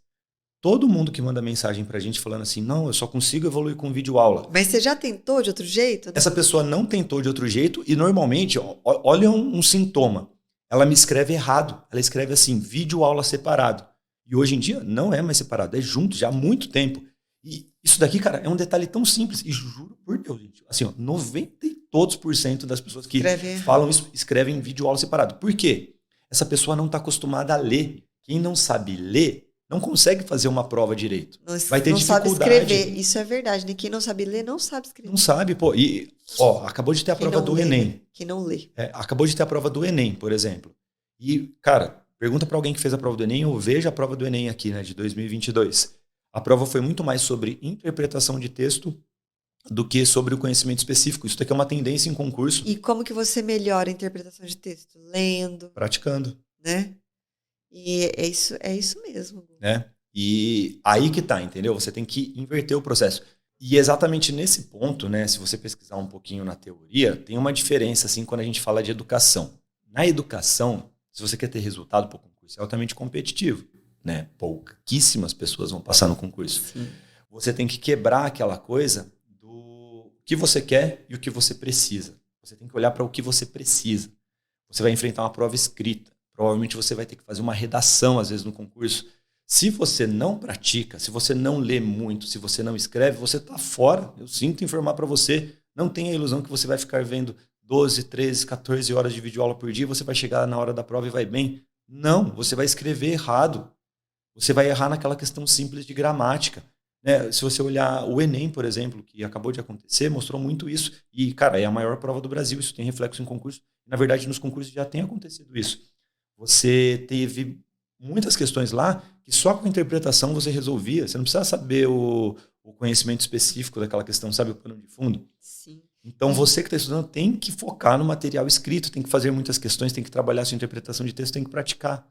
Todo mundo que manda mensagem pra gente falando assim, não, eu só consigo evoluir com videoaula. Mas você já tentou de outro jeito? Né? Essa pessoa não tentou de outro jeito e normalmente, olha um sintoma. Ela me escreve errado. Ela escreve assim, videoaula separado. E hoje em dia não é mais separado, é junto já há muito tempo. E isso daqui, cara, é um detalhe tão simples. E juro por Deus, gente, assim, ó, 90% das pessoas que falam isso escrevem videoaula separado. Por quê? Essa pessoa não está acostumada a ler. Quem não sabe ler, não consegue fazer uma prova direito. Vai ter dificuldade. Não sabe escrever. Isso é verdade. Né? Quem não sabe ler, não sabe escrever. Não sabe, pô. E, ó, acabou de ter a prova do Enem. Né? Quem não lê. Acabou de ter a prova do Enem, por exemplo. E, cara, pergunta para alguém que fez a prova do Enem ou veja a prova do Enem aqui, né, de 2022. A prova foi muito mais sobre interpretação de texto do que sobre o conhecimento específico. Isso daqui é uma tendência em concurso. E como que você melhora a interpretação de texto? Lendo. Praticando. Né? E é isso mesmo. Né? E aí que tá, entendeu? Você tem que inverter o processo. E exatamente nesse ponto, né, se você pesquisar um pouquinho na teoria, tem uma diferença assim quando a gente fala de educação. Na educação, se você quer ter resultado para o concurso, é altamente competitivo. Né? Pouquíssimas pessoas vão passar no concurso. Sim. Você tem que quebrar aquela coisa do que você quer e o que você precisa. Você tem que olhar para o que você precisa. Você vai enfrentar uma prova escrita. Provavelmente você vai ter que fazer uma redação, às vezes, no concurso. Se você não pratica, se você não lê muito, se você não escreve, você está fora. Eu sinto informar para você. Não tenha a ilusão que você vai ficar vendo 12, 13, 14 horas de videoaula por dia e você vai chegar na hora da prova e vai bem. Não, você vai escrever errado. Você vai errar naquela questão simples de gramática. Né? Se você olhar o Enem, por exemplo, que acabou de acontecer, mostrou muito isso. E, cara, é a maior prova do Brasil. Isso tem reflexo em concurso. Na verdade, nos concursos já tem acontecido isso. Você teve muitas questões lá que só com a interpretação você resolvia. Você não precisa saber o conhecimento específico daquela questão, sabe o pano de fundo? Sim. Então você que está estudando tem que focar no material escrito, tem que fazer muitas questões, tem que trabalhar a sua interpretação de texto, tem que praticar.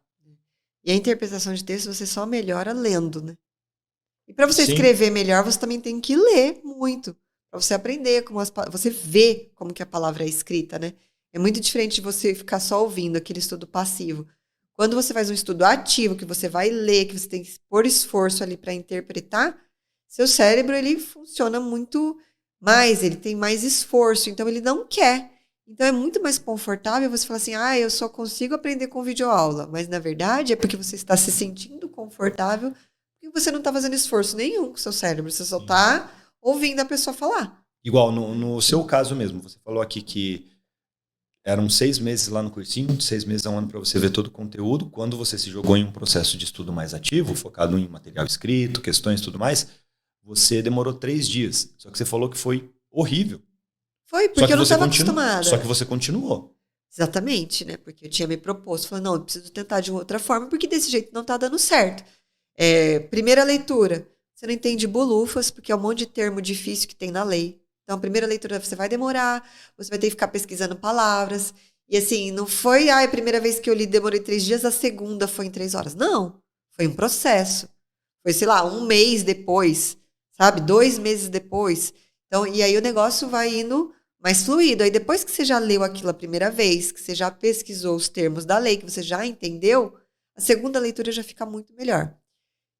E a interpretação de texto você só melhora lendo, né? E para você escrever melhor, você também tem que ler muito. Para você aprender, você ver como que a palavra é escrita, né? É muito diferente de você ficar só ouvindo aquele estudo passivo. Quando você faz um estudo ativo, que você vai ler, que você tem que pôr esforço ali para interpretar, seu cérebro ele funciona muito mais, ele tem mais esforço, então ele não quer. Então é muito mais confortável você falar assim, eu só consigo aprender com videoaula. Mas na verdade é porque você está se sentindo confortável porque você não está fazendo esforço nenhum com o seu cérebro, você só está ouvindo a pessoa falar. Igual no seu caso mesmo, você falou aqui que eram 6 meses lá no cursinho, 6 meses a um ano para você ver todo o conteúdo. Quando você se jogou em um processo de estudo mais ativo, focado em material escrito, questões e tudo mais, você demorou 3 dias. Só que você falou que foi horrível. Foi, porque eu não estava acostumada. Só que você continuou. Exatamente, né? Porque eu tinha me proposto. Falei, não, eu preciso tentar de uma outra forma, porque desse jeito não está dando certo. Primeira leitura. Você não entende bulufas, porque é um monte de termo difícil que tem na lei. Então, a primeira leitura você vai demorar, você vai ter que ficar pesquisando palavras. E assim, não foi, a primeira vez que eu li demorei 3 dias, a segunda foi em 3 horas. Não, foi um processo. Foi, sei lá, 1 mês depois, sabe? 2 meses depois. Então, e aí o negócio vai indo mais fluido. Aí depois que você já leu aquilo a primeira vez, que você já pesquisou os termos da lei, que você já entendeu, a segunda leitura já fica muito melhor.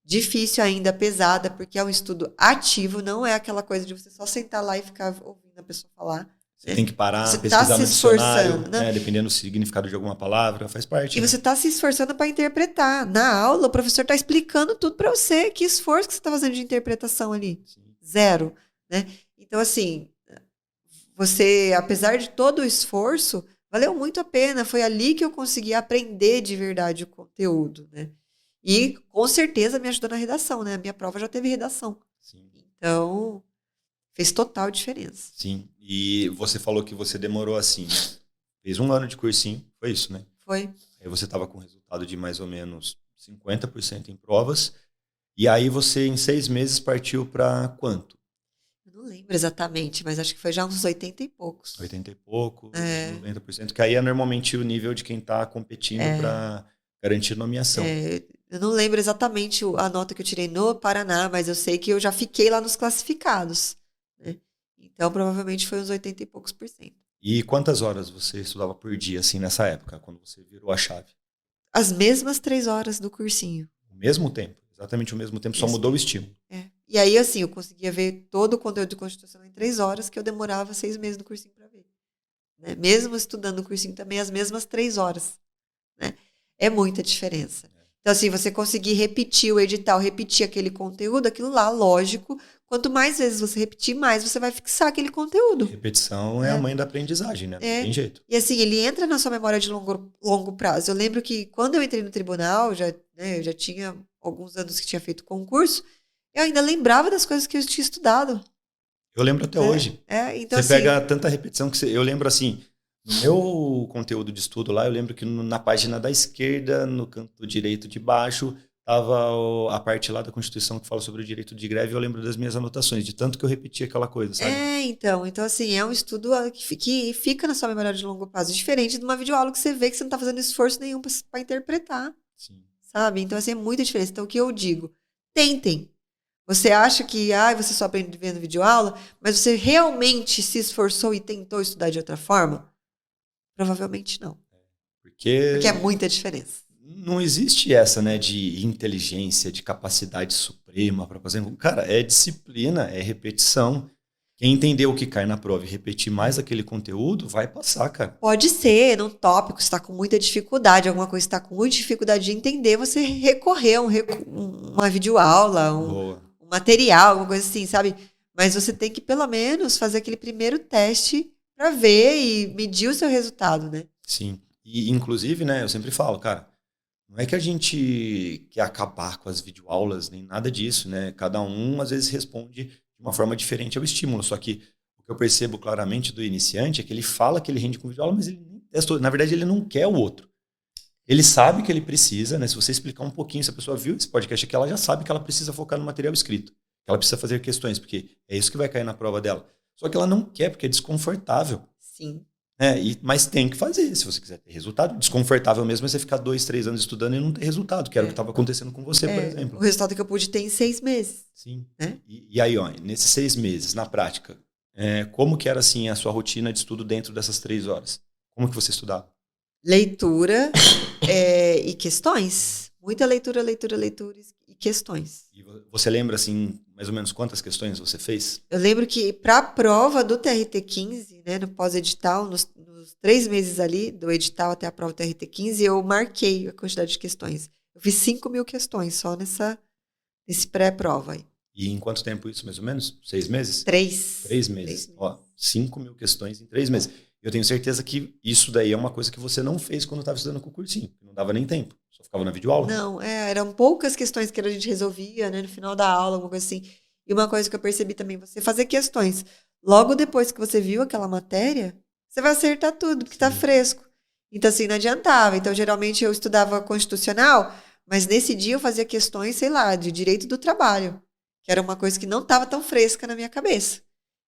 Difícil ainda, pesada, porque é um estudo ativo, não é aquela coisa de você só sentar lá e ficar ouvindo a pessoa falar. Você tem que parar, você pesquisar tá se no dicionário, esforçando, né? Dependendo do significado de alguma palavra, faz parte. E você está se esforçando para interpretar. Na aula, o professor está explicando tudo para você. Que esforço que você está fazendo de interpretação ali? Sim. Zero, né? Então, assim, você, apesar de todo o esforço, valeu muito a pena. Foi ali que eu consegui aprender de verdade o conteúdo, né? E, com certeza, me ajudou na redação, né? A minha prova já teve redação. Sim. Então, fez total diferença. Sim. E você falou que você demorou assim, né? Fez 1 ano de cursinho, foi isso, né? Foi. Aí você estava com resultado de mais ou menos 50% em provas. E aí você, em 6 meses, partiu para quanto? Eu não lembro exatamente, mas acho que foi já uns 80 e poucos. 80 e pouco, 90%, que aí é normalmente o nível de quem está competindo para garantir nomeação. Eu não lembro exatamente a nota que eu tirei no Paraná, mas eu sei que eu já fiquei lá nos classificados, né? Então, provavelmente foi uns 80 e poucos %. E quantas horas você estudava por dia, assim, nessa época, quando você virou a chave? As mesmas 3 horas do cursinho. O mesmo tempo, exatamente o mesmo tempo, só mudou o estímulo. E aí, assim, eu conseguia ver todo o conteúdo de Constituição em 3 horas, que eu demorava 6 meses no cursinho para ver. Né? Mesmo estudando no cursinho também, as mesmas 3 horas. Né? É muita diferença. Então, assim, você conseguir repetir o edital, repetir aquele conteúdo, aquilo lá, lógico, quanto mais vezes você repetir, mais você vai fixar aquele conteúdo. Repetição é a mãe da aprendizagem, né? Não tem jeito. E assim, ele entra na sua memória de longo prazo. Eu lembro que quando eu entrei no tribunal, eu já tinha alguns anos que tinha feito concurso, eu ainda lembrava das coisas que eu tinha estudado. Eu lembro até hoje. Então, você assim, pega tanta repetição que eu lembro assim, no meu conteúdo de estudo lá, eu lembro que na página da esquerda, no canto direito de baixo, estava a parte lá da Constituição que fala sobre o direito de greve, e eu lembro das minhas anotações, de tanto que eu repetia aquela coisa, sabe? Então assim, é um estudo que fica na sua memória de longo prazo, diferente de uma videoaula que você vê que você não está fazendo esforço nenhum para interpretar. Sim. Sabe? Então, assim, é muita diferença. Então, o que eu digo? Tentem. Você acha que você só aprende vendo videoaula, mas você realmente se esforçou e tentou estudar de outra forma? Provavelmente não. Porque é muita diferença. Não existe essa, né, de inteligência, de capacidade suprema para fazer. Cara, é disciplina, é repetição. Quem entender o que cai na prova e repetir mais aquele conteúdo, vai passar, cara. Pode ser, num tópico, você está com muita dificuldade, alguma coisa está com muita dificuldade de entender, você recorrer a uma videoaula, um material, alguma coisa assim, sabe? Mas você tem que, pelo menos, fazer aquele primeiro teste para ver e medir o seu resultado, né? Sim. E, inclusive, né, eu sempre falo, cara, não é que a gente quer acabar com as videoaulas, nem nada disso, né? Cada um, às vezes, responde de uma forma diferente ao estímulo. Só que o que eu percebo claramente do iniciante é que ele fala que ele rende com videoaula, mas ele nem testou. Na verdade, ele não quer o outro. Ele sabe que ele precisa, né? Se você explicar um pouquinho, se a pessoa viu esse podcast aqui, ela já sabe que ela precisa focar no material escrito. Que ela precisa fazer questões, porque é isso que vai cair na prova dela. Só que ela não quer, porque é desconfortável. Sim. Mas tem que fazer, se você quiser ter resultado. Desconfortável mesmo é você ficar 2, 3 anos estudando e não ter resultado, que era o que estava acontecendo com você, por exemplo. O resultado que eu pude ter em 6 meses. Sim. E aí, ó, nesses 6 meses, na prática, como que era assim a sua rotina de estudo dentro dessas 3 horas? Como que você estudava? Leitura e questões. Muita leitura e questões. E você lembra, assim, mais ou menos quantas questões você fez? Eu lembro que para a prova do TRT-15, né, no pós-edital, nos 3 meses ali, do edital até a prova do TRT-15, eu marquei a quantidade de questões. Eu fiz 5.000 questões só nesse pré-prova aí. E em quanto tempo isso, mais ou menos? 6 meses? 3. 3 meses. Ó, 5.000 questões em 3 meses. Eu tenho certeza que isso daí é uma coisa que você não fez quando estava estudando com o cursinho. Não dava nem tempo. Só ficava na videoaula. Não, eram poucas questões que a gente resolvia, né, no final da aula, alguma coisa assim. E uma coisa que eu percebi também, você fazer questões. Logo depois que você viu aquela matéria, você vai acertar tudo, porque está fresco. Então, assim, não adiantava. Então, geralmente, eu estudava constitucional, mas nesse dia eu fazia questões, sei lá, de direito do trabalho, que era uma coisa que não estava tão fresca na minha cabeça.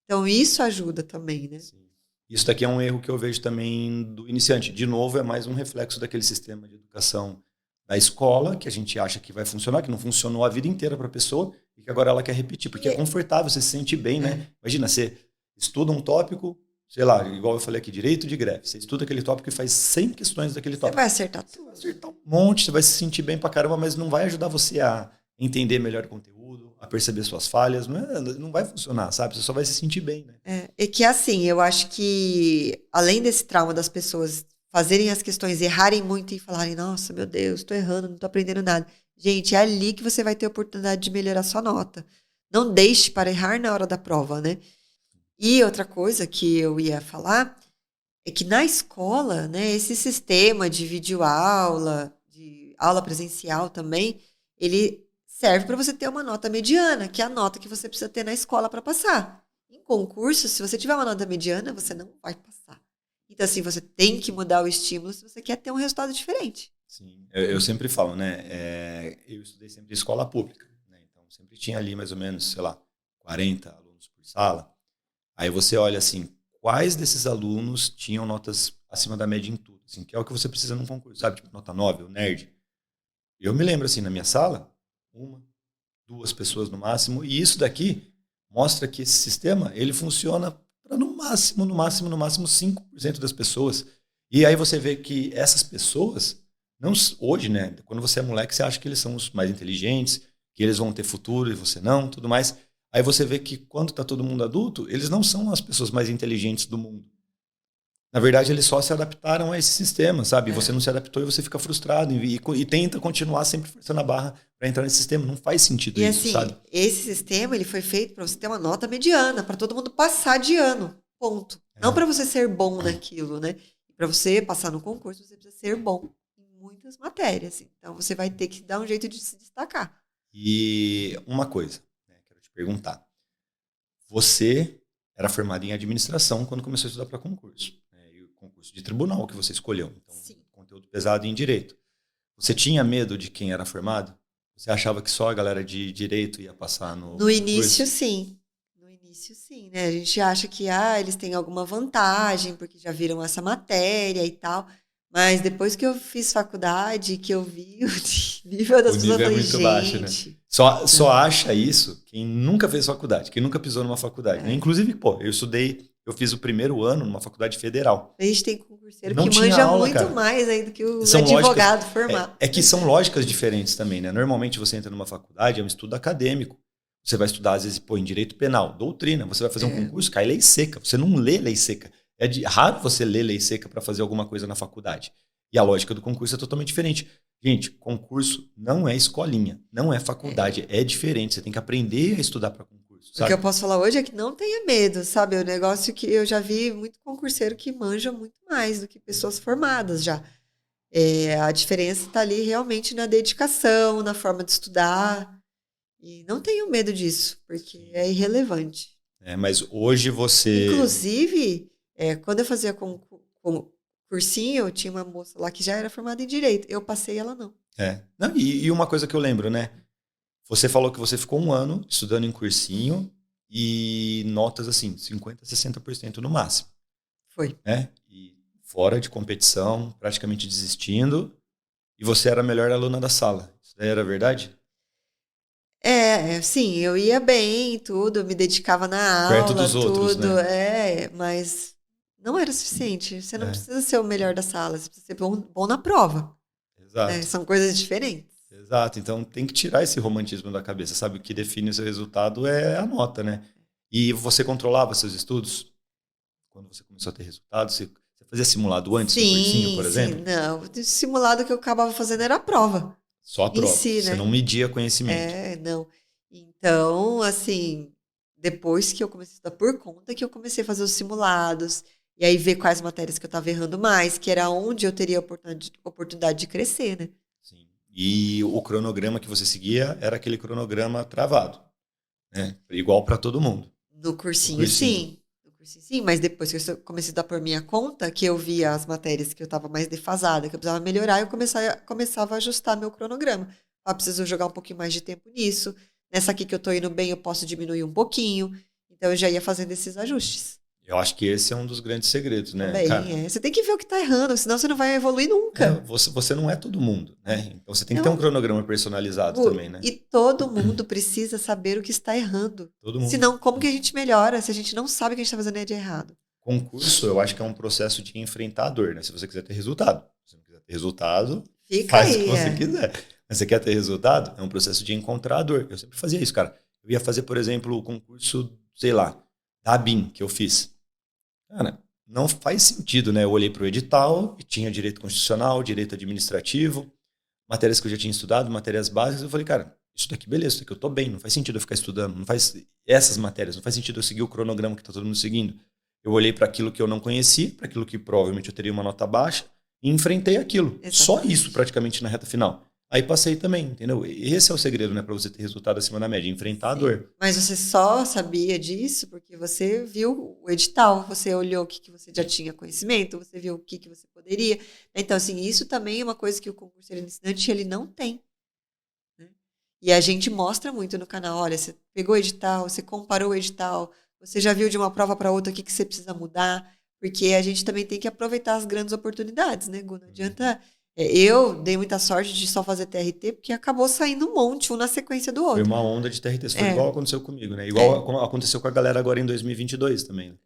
Então, isso ajuda também, né? Sim. Isso daqui é um erro que eu vejo também do iniciante. De novo, é mais um reflexo daquele sistema de educação da escola, que a gente acha que vai funcionar, que não funcionou a vida inteira para a pessoa, e que agora ela quer repetir, porque é confortável, você se sente bem, né? Imagina, você estuda um tópico, sei lá, igual eu falei aqui, direito de greve. Você estuda aquele tópico e faz 100 questões daquele tópico. Você vai acertar tudo. Você vai acertar um monte, você vai se sentir bem pra caramba, mas não vai ajudar você a entender melhor o conteúdo, a perceber suas falhas. Não vai funcionar, sabe? Você só vai se sentir bem, né? É que assim, eu acho que além desse trauma das pessoas fazerem as questões, errarem muito e falarem, nossa, meu Deus, tô errando, não tô aprendendo nada. Gente, é ali que você vai ter a oportunidade de melhorar sua nota. Não deixe para errar na hora da prova, né? E outra coisa que eu ia falar é que na escola, né, esse sistema de videoaula, de aula presencial também, ele serve para você ter uma nota mediana, que é a nota que você precisa ter na escola para passar. Em concurso, se você tiver uma nota mediana, você não vai passar. Então, assim, você tem que mudar o estímulo se você quer ter um resultado diferente. Sim, eu sempre falo, né? Eu estudei sempre em escola pública, né? Então, sempre tinha ali mais ou menos, sei lá, 40 alunos por sala. Aí você olha assim, quais desses alunos tinham notas acima da média em tudo? Assim, que é o que você precisa num concurso, sabe? Tipo, nota 9, o nerd. Eu me lembro, assim, na minha sala, 1, 2 pessoas no máximo. E isso daqui mostra que esse sistema, ele funciona para no máximo 5% das pessoas. E aí você vê que essas pessoas, não, hoje, né? Quando você é moleque, você acha que eles são os mais inteligentes, que eles vão ter futuro e você não, tudo mais. Aí você vê que quando está todo mundo adulto, eles não são as pessoas mais inteligentes do mundo. Na verdade, eles só se adaptaram a esse sistema, sabe? Você não se adaptou e você fica frustrado e tenta continuar sempre forçando a barra para entrar nesse sistema. Não faz sentido E isso, assim, sabe? esse sistema ele foi feito para você ter uma nota mediana, para todo mundo passar de ano, ponto. Não para você ser bom naquilo, né? Para você passar no concurso, você precisa ser bom em muitas matérias. Então, você vai ter que dar um jeito de se destacar. E uma coisa, né, quero te perguntar. Você era formado em administração quando começou a estudar para concurso. Né? E o concurso de tribunal que você escolheu. Então, Sim. conteúdo pesado em direito. Você tinha medo de quem era formado? Você achava que só a galera de direito ia passar no No início, concurso? sim. No início, sim, né? A gente acha que eles têm alguma vantagem, porque já viram essa matéria e tal. Mas depois que eu fiz faculdade, que eu vi o nível das O pessoas, nível eu é falei, muito baixo, né? gente. Só acha isso quem nunca fez faculdade, quem nunca pisou numa faculdade. Né? É. Inclusive, pô, eu fiz o primeiro ano numa faculdade federal. A gente tem concurseiro Não que tinha manja aula, muito cara. mais aí do que o São lógicas, advogado formado. é que são lógicas diferentes também, né? Normalmente você entra numa faculdade, é um estudo acadêmico. Você vai estudar, às vezes, em direito penal, doutrina. Você vai fazer um concurso, cai lei seca. Você não lê lei seca. Raro você ler lei seca para fazer alguma coisa na faculdade. E a lógica do concurso é totalmente diferente. Gente, concurso não é escolinha, não é faculdade, é diferente. Você tem que aprender a estudar para concurso, O sabe? que eu posso falar hoje é que não tenha medo, sabe? É um negócio que eu já vi muito concurseiro que manja muito mais do que pessoas formadas já. A diferença está ali realmente na dedicação, na forma de estudar. E não tenho medo disso, porque é irrelevante. Mas hoje você... Inclusive, quando eu fazia cursinho, tinha uma moça lá que já era formada em Direito. Eu passei, ela não. Não, e uma coisa que eu lembro, né? Você falou que você ficou 1 ano estudando em cursinho e notas assim, 50%, 60% no máximo. Foi. Né? E fora de competição, praticamente desistindo. E você era a melhor aluna da sala. Isso daí era verdade? Sim, eu ia bem, tudo, eu me dedicava na Perto aula, dos outros, tudo, né? mas não era suficiente. Você não É. precisa ser o melhor da sala, você precisa ser bom na prova. Exato. São coisas diferentes. Exato. Então tem que tirar esse romantismo da cabeça. Sabe, o que define o seu resultado é a nota, né? E você controlava seus estudos? Quando você começou a ter resultados, você fazia simulado antes do cursinho, por exemplo? Sim, não. O simulado que eu acabava fazendo era a prova. Só a prova. Em si, Você né? não media conhecimento. Não. Então, assim, depois que eu comecei a estudar por conta, que eu comecei a fazer os simulados, e aí ver quais matérias que eu estava errando mais, que era onde eu teria oportunidade de crescer, né? Sim. E o cronograma que você seguia era aquele cronograma travado, né? Igual para todo mundo. No cursinho, sim. No cursinho, sim, mas depois que eu comecei a estudar por minha conta, que eu via as matérias que eu estava mais defasada, que eu precisava melhorar, eu começava a ajustar meu cronograma. Preciso jogar um pouquinho mais de tempo nisso. Nessa aqui que eu tô indo bem, eu posso diminuir um pouquinho. Então, eu já ia fazendo esses ajustes. Eu acho que esse é um dos grandes segredos, né? Também, Cara, Você tem que ver o que tá errando, senão você não vai evoluir nunca. você não é todo mundo, né? Então você tem que ter um cronograma personalizado também, né? E todo mundo precisa saber o que está errando. Todo mundo. Senão, como que a gente melhora se a gente não sabe o que a gente está fazendo de errado? Concurso, eu acho que é um processo de enfrentar a dor, né? Se você quiser ter resultado. Se não quiser ter resultado, Fica faz aí, o que você quiser. Mas você quer ter resultado? É um processo de encontrar a dor. Eu sempre fazia isso, cara. Eu ia fazer, por exemplo, o concurso, sei lá, da ABIN, que eu fiz. Cara, não faz sentido, né? Eu olhei para o edital e tinha direito constitucional, direito administrativo, matérias que eu já tinha estudado, matérias básicas. Eu falei, cara, isso daqui, beleza, isso daqui eu tô bem, não faz sentido eu ficar estudando, não faz essas matérias, não faz sentido eu seguir o cronograma que tá todo mundo seguindo. Eu olhei para aquilo que eu não conhecia, para aquilo que provavelmente eu teria uma nota baixa e enfrentei aquilo. Exatamente. Só isso praticamente na reta final. Aí passei também, entendeu? Esse é o segredo, né, para você ter resultado acima da média, enfrentar a dor. Mas você só sabia disso porque você viu o edital, você olhou o que você já tinha conhecimento, você viu o que você poderia. Então, assim, isso também é uma coisa que o concurseiro iniciante ele não tem. Né? E a gente mostra muito no canal, olha, você pegou o edital, você comparou o edital, você já viu de uma prova para outra o que você precisa mudar, porque a gente também tem que aproveitar as grandes oportunidades, né, Gu? Não adianta... Eu dei muita sorte de só fazer TRT, porque acabou saindo um monte, um na sequência do outro. Foi uma onda de TRT, foi igual aconteceu comigo, né? Igual aconteceu com a galera agora em 2022 também.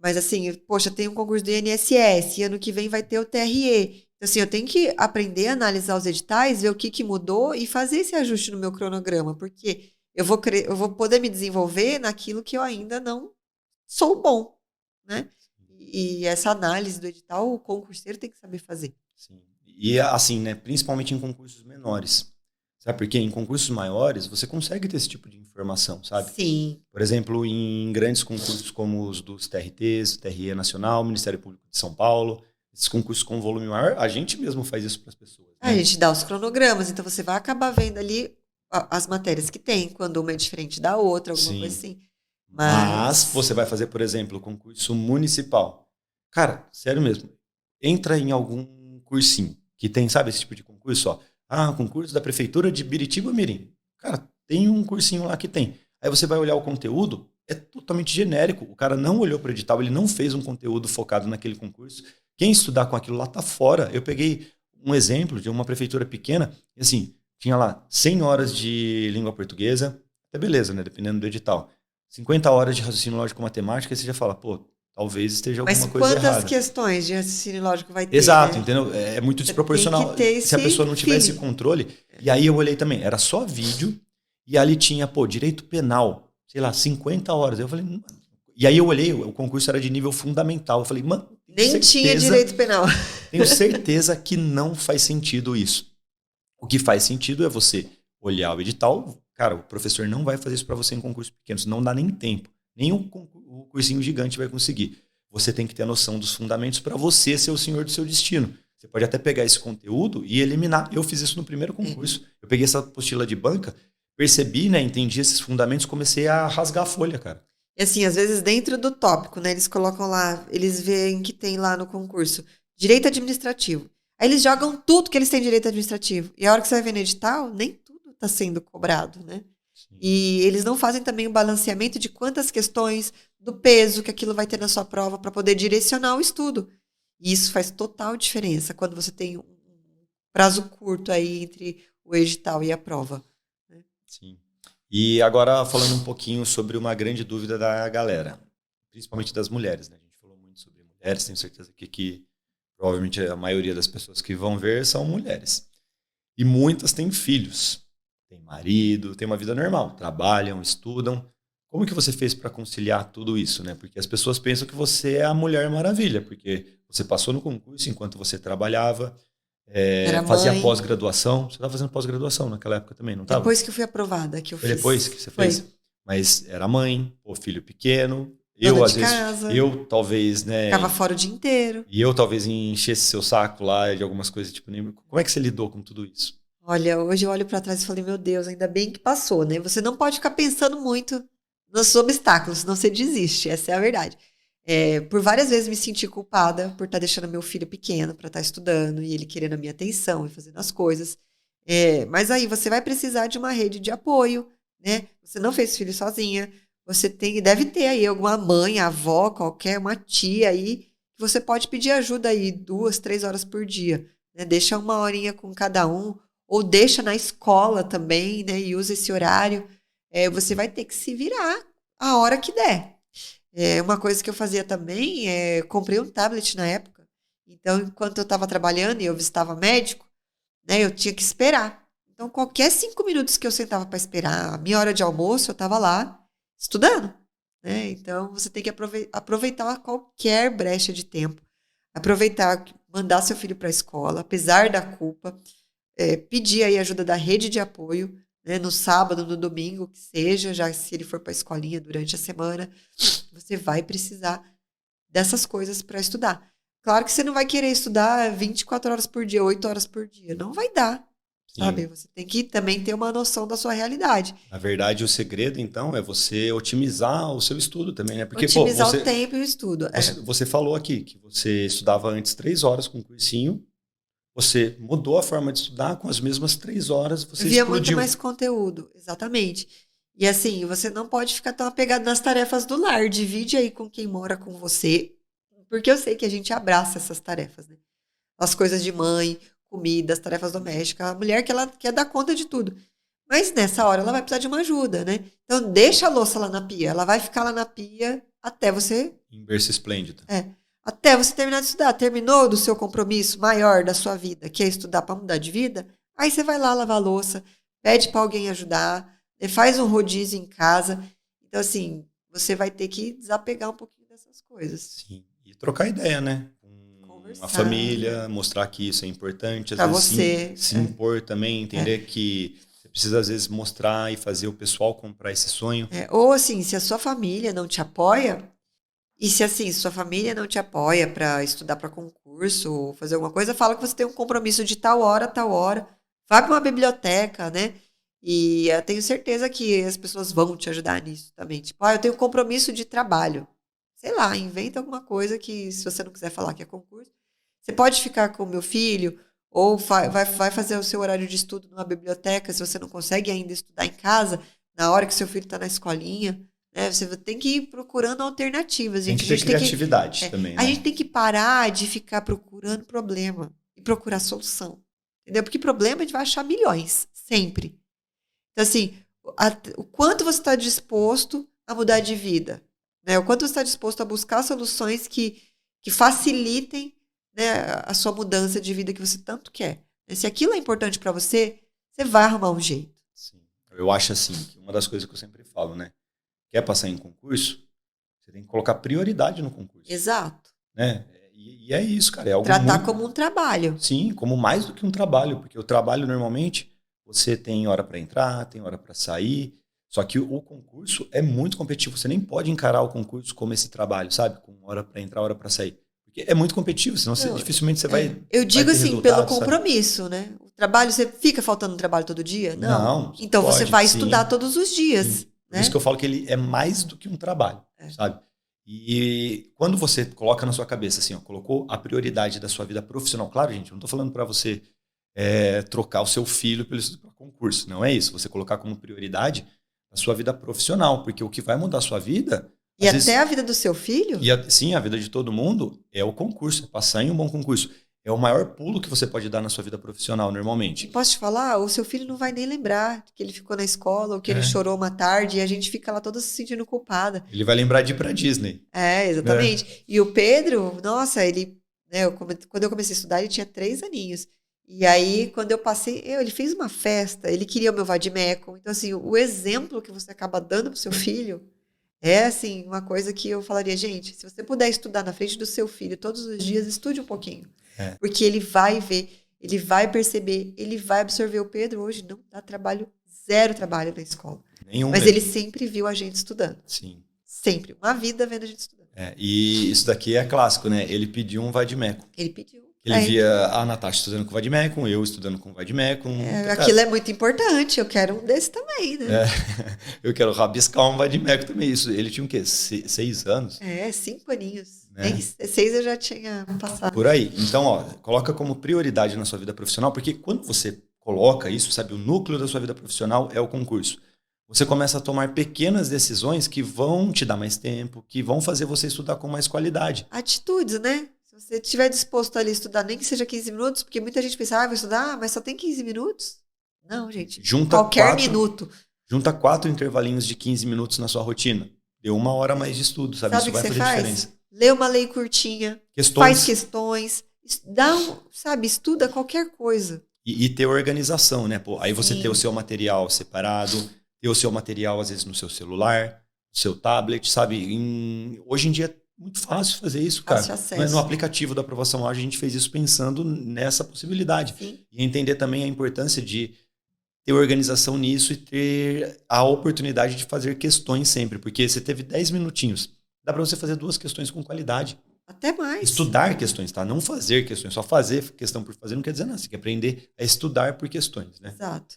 Mas assim, poxa, tem um concurso do INSS, e ano que vem vai ter o TRE. Então, assim, eu tenho que aprender a analisar os editais, ver o que mudou e fazer esse ajuste no meu cronograma, porque eu vou poder me desenvolver naquilo que eu ainda não sou bom, né? E essa análise do edital, o concurseiro tem que saber fazer. Sim. E assim, né, principalmente em concursos menores. Sabe por quê? Em concursos maiores, você consegue ter esse tipo de informação, sabe? Sim. Por exemplo, em grandes concursos como os dos TRTs, TRE Nacional, Ministério Público de São Paulo, esses concursos com volume maior, a gente mesmo faz isso para as pessoas. Né? A gente dá os cronogramas, então você vai acabar vendo ali as matérias que tem, quando uma é diferente da outra, alguma coisa assim. Mas você vai fazer, por exemplo, o concurso municipal. Cara, sério mesmo, entra em algum cursinho que tem, sabe, esse tipo de concurso, ó. Concurso da Prefeitura de Biritiba Mirim. Cara, tem um cursinho lá que tem. Aí você vai olhar o conteúdo, é totalmente genérico. O cara não olhou para o edital, ele não fez um conteúdo focado naquele concurso. Quem estudar com aquilo lá tá fora. Eu peguei um exemplo de uma prefeitura pequena, e assim, tinha lá 100 horas de língua portuguesa, até beleza, né, dependendo do edital. 50 horas de raciocínio lógico-matemática, e você já fala, pô, talvez esteja alguma coisa errada. Mas quantas questões de raciocínio lógico vai ter? Exato, né? entendeu? É muito desproporcional. Se a pessoa não tiver esse controle. E aí eu olhei também, era só vídeo, e ali tinha, direito penal, sei lá, 50 horas. Eu falei, mano. E aí eu olhei, o concurso era de nível fundamental. Eu falei, mano, nem tinha direito penal. Tenho certeza que não faz sentido isso. O que faz sentido é você olhar o edital. Cara, o professor não vai fazer isso para você em concurso pequeno, não dá nem tempo. Nem o cursinho gigante vai conseguir. Você tem que ter a noção dos fundamentos para você ser o senhor do seu destino. Você pode até pegar esse conteúdo e eliminar. Eu fiz isso no primeiro concurso. Eu peguei essa apostila de banca, percebi, né, entendi esses fundamentos, comecei a rasgar a folha, cara. E assim, às vezes dentro do tópico, né, eles colocam lá, eles veem que tem lá no concurso direito administrativo. Aí eles jogam tudo que eles têm direito administrativo. E a hora que você vai ver no edital, nem tudo está sendo cobrado, né? Sim. E eles não fazem também o balanceamento de quantas questões, do peso que aquilo vai ter na sua prova para poder direcionar o estudo. E isso faz total diferença quando você tem um prazo curto aí entre o edital e a prova. Né? Sim. E agora falando um pouquinho sobre uma grande dúvida da galera, principalmente das mulheres, né? A gente falou muito sobre mulheres, tenho certeza que provavelmente a maioria das pessoas que vão ver são mulheres. E muitas têm filhos, têm marido, têm uma vida normal, trabalham, estudam. Como que você fez para conciliar tudo isso, né? Porque as pessoas pensam que você é a Mulher Maravilha, porque você passou no concurso enquanto você trabalhava, fazia pós-graduação. Você estava fazendo pós-graduação naquela época também, não estava? Depois que eu fui aprovada, que eu fiz. Foi depois que você fez? Mas era mãe, filho pequeno. Eu talvez, né? Ficava fora o dia inteiro. E eu talvez enchesse seu saco lá de algumas coisas, tipo, como é que você lidou com tudo isso? Olha, hoje eu olho para trás e falei, meu Deus, ainda bem que passou, né? Você não pode ficar pensando muito nos obstáculos, senão você desiste, essa é a verdade. Por várias vezes me senti culpada por estar deixando meu filho pequeno para estar estudando e ele querendo a minha atenção e fazendo as coisas. Mas aí você vai precisar de uma rede de apoio, né? Você não fez filho sozinha, você deve ter aí alguma mãe, avó, qualquer, uma tia aí, que você pode pedir ajuda aí 2, 3 horas por dia. Né? Deixa uma horinha com cada um, ou deixa na escola também, né? E usa esse horário. Você vai ter que se virar a hora que der. Uma coisa que eu fazia também comprei um tablet na época. Então, enquanto eu estava trabalhando e eu visitava médico, né, eu tinha que esperar. Então, Então, qualquer 5 minutos que eu sentava para esperar a minha hora de almoço, eu estava lá estudando, né? Então, você tem que aproveitar qualquer brecha de tempo. Aproveitar, mandar seu filho para a escola, apesar da culpa, pedir aí ajuda da rede de apoio, né? No sábado, no domingo, que seja, já se ele for para a escolinha durante a semana, você vai precisar dessas coisas para estudar. Claro que você não vai querer estudar 24 horas por dia, 8 horas por dia. Não vai dar, sabe? Você tem que também ter uma noção da sua realidade. Na verdade, o segredo, então, é você otimizar o seu estudo também, né? Porque, otimizar o tempo e o estudo. Você falou aqui que você estudava antes 3 horas com o cursinho, você mudou a forma de estudar, com as mesmas 3 horas você via explodiu. muito mais conteúdo, exatamente. E assim, você não pode ficar tão apegado nas tarefas do lar. Divide aí com quem mora com você, porque eu sei que a gente abraça essas tarefas, né? As coisas de mãe, comida, as tarefas domésticas. A mulher que ela quer dar conta de tudo. Mas nessa hora ela vai precisar de uma ajuda, né? Então deixa a louça lá na pia. Ela vai ficar lá na pia até você... Em berço esplêndido. Até você terminar de estudar. Terminou do seu compromisso maior da sua vida, que é estudar para mudar de vida, aí você vai lá lavar a louça, pede para alguém ajudar, faz um rodízio em casa. Então, assim, você vai ter que desapegar um pouquinho dessas coisas. Sim. E trocar ideia, né? Conversar, a família, mostrar que isso é importante. Para você. Se impor também, entender que você precisa, às vezes, mostrar e fazer o pessoal comprar esse sonho. Ou, assim, se a sua família não te apoia, e se, assim, sua família não te apoia para estudar para concurso ou fazer alguma coisa, fala que você tem um compromisso de tal hora, vai para uma biblioteca, né? E eu tenho certeza que as pessoas vão te ajudar nisso também. Tipo, eu tenho um compromisso de trabalho. Sei lá, inventa alguma coisa que, se você não quiser falar que é concurso, você pode ficar com o meu filho, ou vai fazer o seu horário de estudo numa biblioteca, se você não consegue ainda estudar em casa, na hora que seu filho está na escolinha, né? Você tem que ir procurando alternativas. Tem que ter criatividade também, né? A gente tem que parar de ficar procurando problema e procurar solução. Entendeu? Porque problema a gente vai achar milhões, sempre. Então, assim, o quanto você está disposto a mudar de vida, né? O quanto você está disposto a buscar soluções que facilitem, né, a sua mudança de vida que você tanto quer. Se aquilo é importante para você, você vai arrumar um jeito. Sim. Eu acho assim, que uma das coisas que eu sempre falo, né? Quer passar em concurso? Você tem que colocar prioridade no concurso. Exato. Né? E é isso, cara. É algo tratar como um trabalho. Sim, como mais do que um trabalho. Porque o trabalho, normalmente, você tem hora para entrar, tem hora para sair. Só que o concurso é muito competitivo. Você nem pode encarar o concurso como esse trabalho, sabe? Com hora para entrar, hora para sair. Porque é muito competitivo, senão dificilmente você vai. Eu digo vai assim, pelo compromisso, sabe? Né? O trabalho, você fica faltando trabalho todo dia? Não. Então você vai estudar todos os dias. Sim. Por isso que eu falo que ele é mais do que um trabalho, sabe? E quando você coloca na sua cabeça, assim, colocou a prioridade da sua vida profissional. Claro, gente, eu não estou falando para você trocar o seu filho pelo estudo para concurso. Não é isso. Você colocar como prioridade a sua vida profissional. Porque o que vai mudar a sua vida... E até vezes, a vida do seu filho? Sim, a vida de todo mundo é o concurso. É passar em um bom concurso. É o maior pulo que você pode dar na sua vida profissional, normalmente. E posso te falar? O seu filho não vai nem lembrar que ele ficou na escola ou que ele chorou uma tarde e a gente fica lá toda se sentindo culpada. Ele vai lembrar de ir pra Disney. Exatamente. E o Pedro, nossa, ele... Né, quando eu comecei a estudar, ele tinha 3 aninhos. E aí, quando eu passei... ele fez uma festa, ele queria o meu vadimeco. Então, assim, o exemplo que você acaba dando pro seu filho é, assim, uma coisa que eu falaria, gente, se você puder estudar na frente do seu filho todos os dias, estude um pouquinho. Porque ele vai ver, ele vai perceber, ele vai absorver. O Pedro hoje não dá trabalho, 0 trabalho na escola. Nenhum. Mas ele sempre viu a gente estudando. Sim. Sempre. Uma vida vendo a gente estudando. E isso daqui é clássico, né? Ele pediu um vadimeco. Ele pediu. Ele via a Natasha estudando com o vadimeco, eu estudando com o vadimeco. Aquilo é muito importante. Eu quero um desse também, né? Eu quero rabiscar um vadimeco também. Isso. Ele tinha o quê? 6 anos? 5 aninhos. Né? 6 eu já tinha passado. Por aí. Então, coloca como prioridade na sua vida profissional, porque quando você coloca isso, sabe, o núcleo da sua vida profissional é o concurso. Você começa a tomar pequenas decisões que vão te dar mais tempo, que vão fazer você estudar com mais qualidade. Atitudes, né? Se você estiver disposto a estudar, nem que seja 15 minutos, porque muita gente pensa, vai estudar, mas só tem 15 minutos? Não, gente. Qualquer minuto. Junta 4 intervalinhos de 15 minutos na sua rotina. Deu 1 hora mais de estudo, sabe? Isso vai fazer diferença. Lê uma lei curtinha, faz questões, estuda qualquer coisa. E ter organização, né? Pô, aí você Sim. ter o seu material separado, ter o seu material, às vezes, no seu celular, no seu tablet, sabe? Hoje em dia é muito fácil fazer isso, cara. Fácil Não é no acesso. aplicativo da aprovação ágil, a gente fez isso pensando nessa possibilidade. Sim. E entender também a importância de ter organização nisso e ter a oportunidade de fazer questões sempre. Porque você teve 10 minutinhos. Dá para você fazer 2 questões com qualidade. Até mais. Estudar questões, tá? Não fazer questões. Só fazer questão por fazer não quer dizer nada. Você tem que aprender a estudar por questões, né? Exato.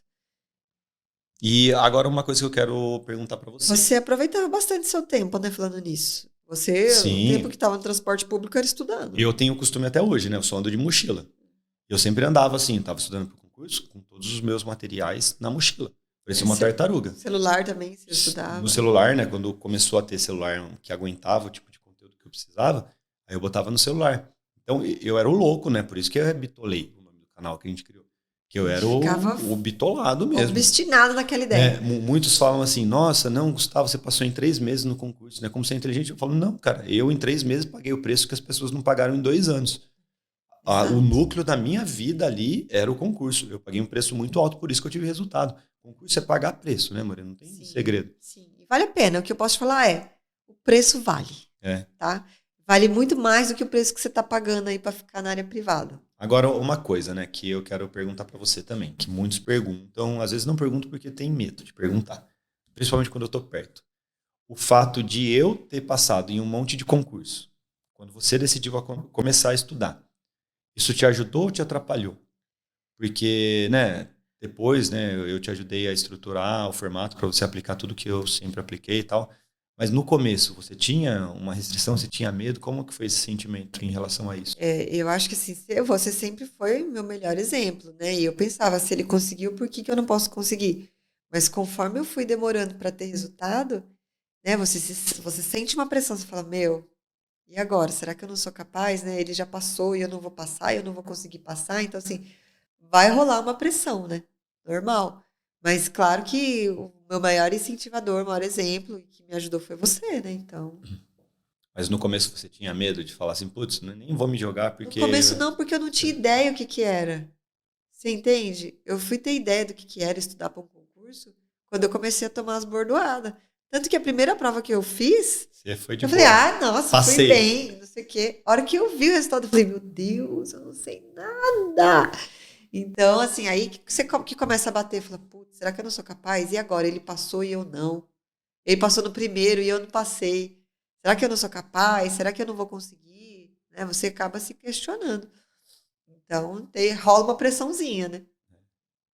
E agora uma coisa que eu quero perguntar para você. Você aproveitava bastante seu tempo, né, falando nisso. Você, Sim. o tempo que estava no transporte público era estudando. Eu tenho o costume até hoje, né? Eu só ando de mochila. Eu sempre andava assim, estava estudando para o concurso, com todos os meus materiais na mochila. Parecia uma tartaruga. Celular também, você estudava. No celular, né? Quando começou a ter celular que aguentava o tipo de conteúdo que eu precisava, aí eu botava no celular. Então, eu era o louco, né? Por isso que é Bitolei, o nome do canal que a gente criou. Que eu era o bitolado mesmo. Obstinado naquela ideia. Muitos falam assim, nossa, não, Gustavo, você passou em 3 meses no concurso, né? Como você é inteligente. Eu falo, não, cara, eu em 3 meses paguei o preço que as pessoas não pagaram em 2 anos. O núcleo da minha vida ali era o concurso. Eu paguei um preço muito alto, por isso que eu tive resultado. O concurso é pagar preço, né, Moreno? Não tem segredo. Sim, e vale a pena. O que eu posso te falar é, o preço vale. Tá? Vale muito mais do que o preço que você está pagando aí para ficar na área privada. Agora, uma coisa, né, que eu quero perguntar para você também, que muitos perguntam, às vezes não perguntam porque tem medo de perguntar, principalmente quando eu tô perto. O fato de eu ter passado em um monte de concurso, quando você decidiu começar a estudar, isso te ajudou ou te atrapalhou? Porque, né, depois, né, eu te ajudei a estruturar o formato para você aplicar tudo que eu sempre apliquei e tal. Mas no começo, você tinha uma restrição, você tinha medo? Como que foi esse sentimento em relação a isso? Eu acho que assim, você sempre foi o meu melhor exemplo, né? E eu pensava, se ele conseguiu, por que eu não posso conseguir? Mas conforme eu fui demorando para ter resultado, né? Você sente uma pressão, você fala, meu, e agora? Será que eu não sou capaz, né? Ele já passou e eu não vou passar, eu não vou conseguir passar. Então, assim, vai rolar uma pressão, né? Normal. Mas claro que o meu maior incentivador, o maior exemplo que me ajudou foi você, né? Então... Mas no começo você tinha medo de falar assim, putz, nem vou me jogar porque... No começo não, porque eu não tinha ideia o que era. Você entende? Eu fui ter ideia do que era estudar para um concurso quando eu comecei a tomar as bordoadas. Tanto que a primeira prova que eu fiz, você foi de eu falei, nossa, passei. Fui bem, não sei o quê. A hora que eu vi o resultado, eu falei, meu Deus, eu não sei nada. Então, assim, aí que começa a bater, fala, putz, será que eu não sou capaz? E agora? Ele passou e eu não. Ele passou no primeiro e eu não passei. Será que eu não sou capaz? Será que eu não vou conseguir? Né? Você acaba se questionando. Então, rola uma pressãozinha, né?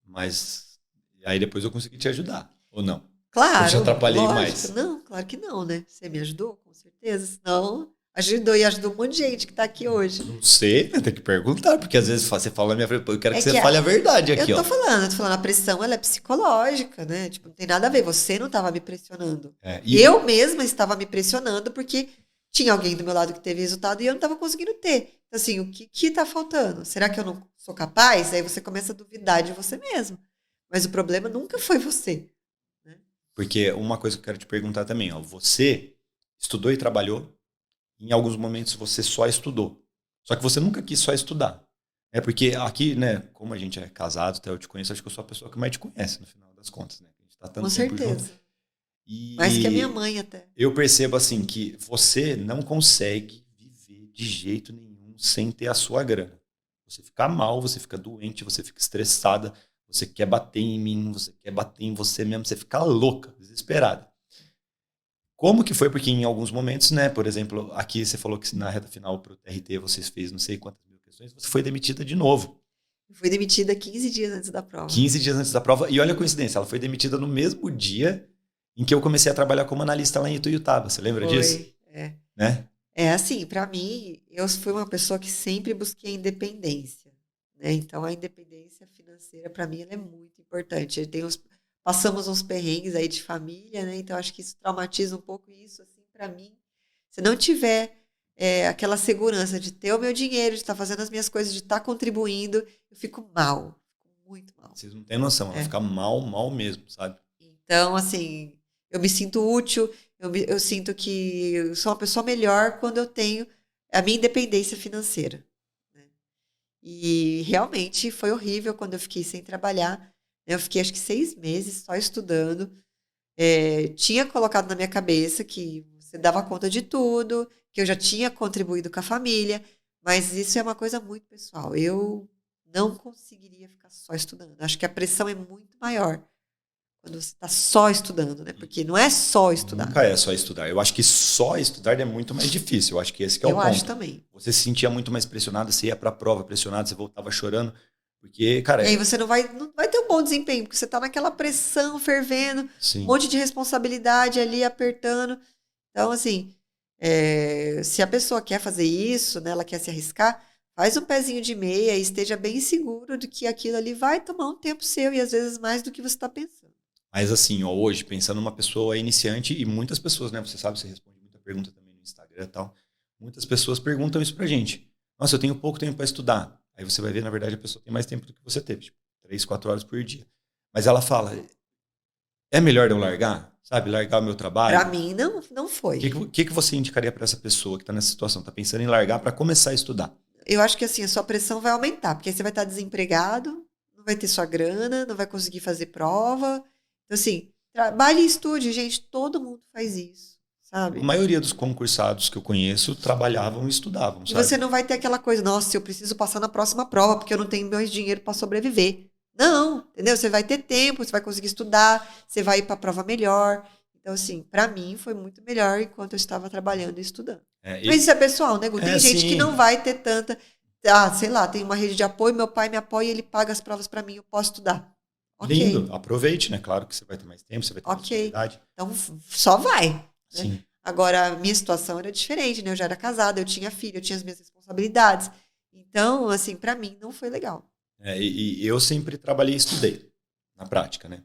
Mas aí depois eu consegui te ajudar, ou não? Claro. Eu te atrapalhei lógico, mais? Não, claro que não, né? Você me ajudou, com certeza. Senão, ajudou e ajudou um monte de gente que tá aqui hoje. Não sei, tem que perguntar, porque às vezes você fala na minha frente, eu quero que você fale a verdade aqui, eu tô falando, a pressão ela é psicológica, né? Tipo, não tem nada a ver, você não estava me pressionando. Eu mesma estava me pressionando porque tinha alguém do meu lado que teve resultado e eu não estava conseguindo ter. Então, assim, o que tá faltando? Será que eu não sou capaz? Aí você começa a duvidar de você mesmo. Mas o problema nunca foi você. Né? Porque uma coisa que eu quero te perguntar também, ó, você estudou e trabalhou, em alguns momentos você só estudou. Só que você nunca quis só estudar. É porque aqui, né, como a gente é casado, até eu te conheço, acho que eu sou a pessoa que mais te conhece, no final das contas, né? A gente tá tanto Com tempo certeza. junto. E mais que a minha mãe até. Eu percebo assim que você não consegue viver de jeito nenhum sem ter a sua grana. Você fica mal, você fica doente, você fica estressada, você quer bater em mim, você quer bater em você mesmo, você fica louca, desesperada. Como que foi? Porque em alguns momentos, né, por exemplo, aqui você falou que na reta final pro TRT vocês fez não sei quantas mil questões, você foi demitida de novo. Eu fui demitida 15 dias antes da prova. 15 dias antes da prova. E olha a coincidência, ela foi demitida no mesmo dia em que eu comecei a trabalhar como analista lá em Ituiutaba. Você lembra disso? É. Né? É assim, para mim, eu fui uma pessoa que sempre busquei a independência. Né? Então, a independência financeira, para mim, ela é muito importante. Passamos uns perrengues aí de família, né? Então acho que isso traumatiza um pouco isso, assim, para mim. Se não tiver aquela segurança de ter o meu dinheiro, de estar fazendo as minhas coisas, de estar contribuindo, eu fico mal, muito mal. Vocês não têm noção, ela fica mal mesmo, sabe? Então, assim, eu me sinto útil, eu sinto que eu sou uma pessoa melhor quando eu tenho a minha independência financeira. Né? E realmente foi horrível quando eu fiquei sem trabalhar. Eu fiquei acho que 6 meses só estudando. Tinha colocado na minha cabeça que você dava conta de tudo, que eu já tinha contribuído com a família, mas isso é uma coisa muito pessoal. Eu não conseguiria ficar só estudando. Acho que a pressão é muito maior quando você está só estudando, né? Porque não é só estudar. Nunca é só estudar. Eu acho que só estudar é muito mais difícil. Eu acho que esse que é o ponto. Eu acho também. Você se sentia muito mais pressionado, você ia para a prova pressionado, você voltava chorando. Porque, cara... E aí você não vai ter um bom desempenho, porque você está naquela pressão fervendo, Sim. um monte de responsabilidade ali apertando. Então, assim, se a pessoa quer fazer isso, né, ela quer se arriscar, faz um pezinho de meia e esteja bem seguro de que aquilo ali vai tomar um tempo seu e às vezes mais do que você está pensando. Mas assim, ó, hoje, pensando numa pessoa iniciante, e muitas pessoas, né? Você sabe, você responde muita pergunta também no Instagram e tal. Muitas pessoas perguntam isso pra gente. Nossa, eu tenho pouco tempo para estudar. Aí você vai ver, na verdade, a pessoa tem mais tempo do que você teve. Tipo, 3, 4 horas por dia. Mas ela fala, é melhor eu largar? Sabe, largar o meu trabalho? Pra mim, não foi. O que você indicaria para essa pessoa que tá nessa situação? Tá pensando em largar para começar a estudar? Eu acho que assim, a sua pressão vai aumentar, porque aí você vai estar desempregado, não vai ter sua grana, não vai conseguir fazer prova. Então, assim, trabalhe e estude, gente, todo mundo faz isso, sabe? A maioria dos concursados que eu conheço trabalhavam e estudavam, E sabe? você não vai ter aquela coisa, nossa, eu preciso passar na próxima prova, porque eu não tenho mais dinheiro para sobreviver. Não, entendeu? Você vai ter tempo, você vai conseguir estudar, você vai ir para a prova melhor. Então, assim, para mim foi muito melhor enquanto eu estava trabalhando e estudando. Mas isso é pessoal, né, Gu? Tem gente que não vai ter tanta... sei lá, tem uma rede de apoio, meu pai me apoia e ele paga as provas para mim, eu posso estudar. Okay. Lindo, aproveite, né? Claro que você vai ter mais tempo, você vai ter mais possibilidade. Então, só vai. Né? Sim. Agora, a minha situação era diferente, né? Eu já era casada, eu tinha filho, eu tinha as minhas responsabilidades. Então, assim, para mim não foi legal. E eu sempre trabalhei e estudei, na prática, né?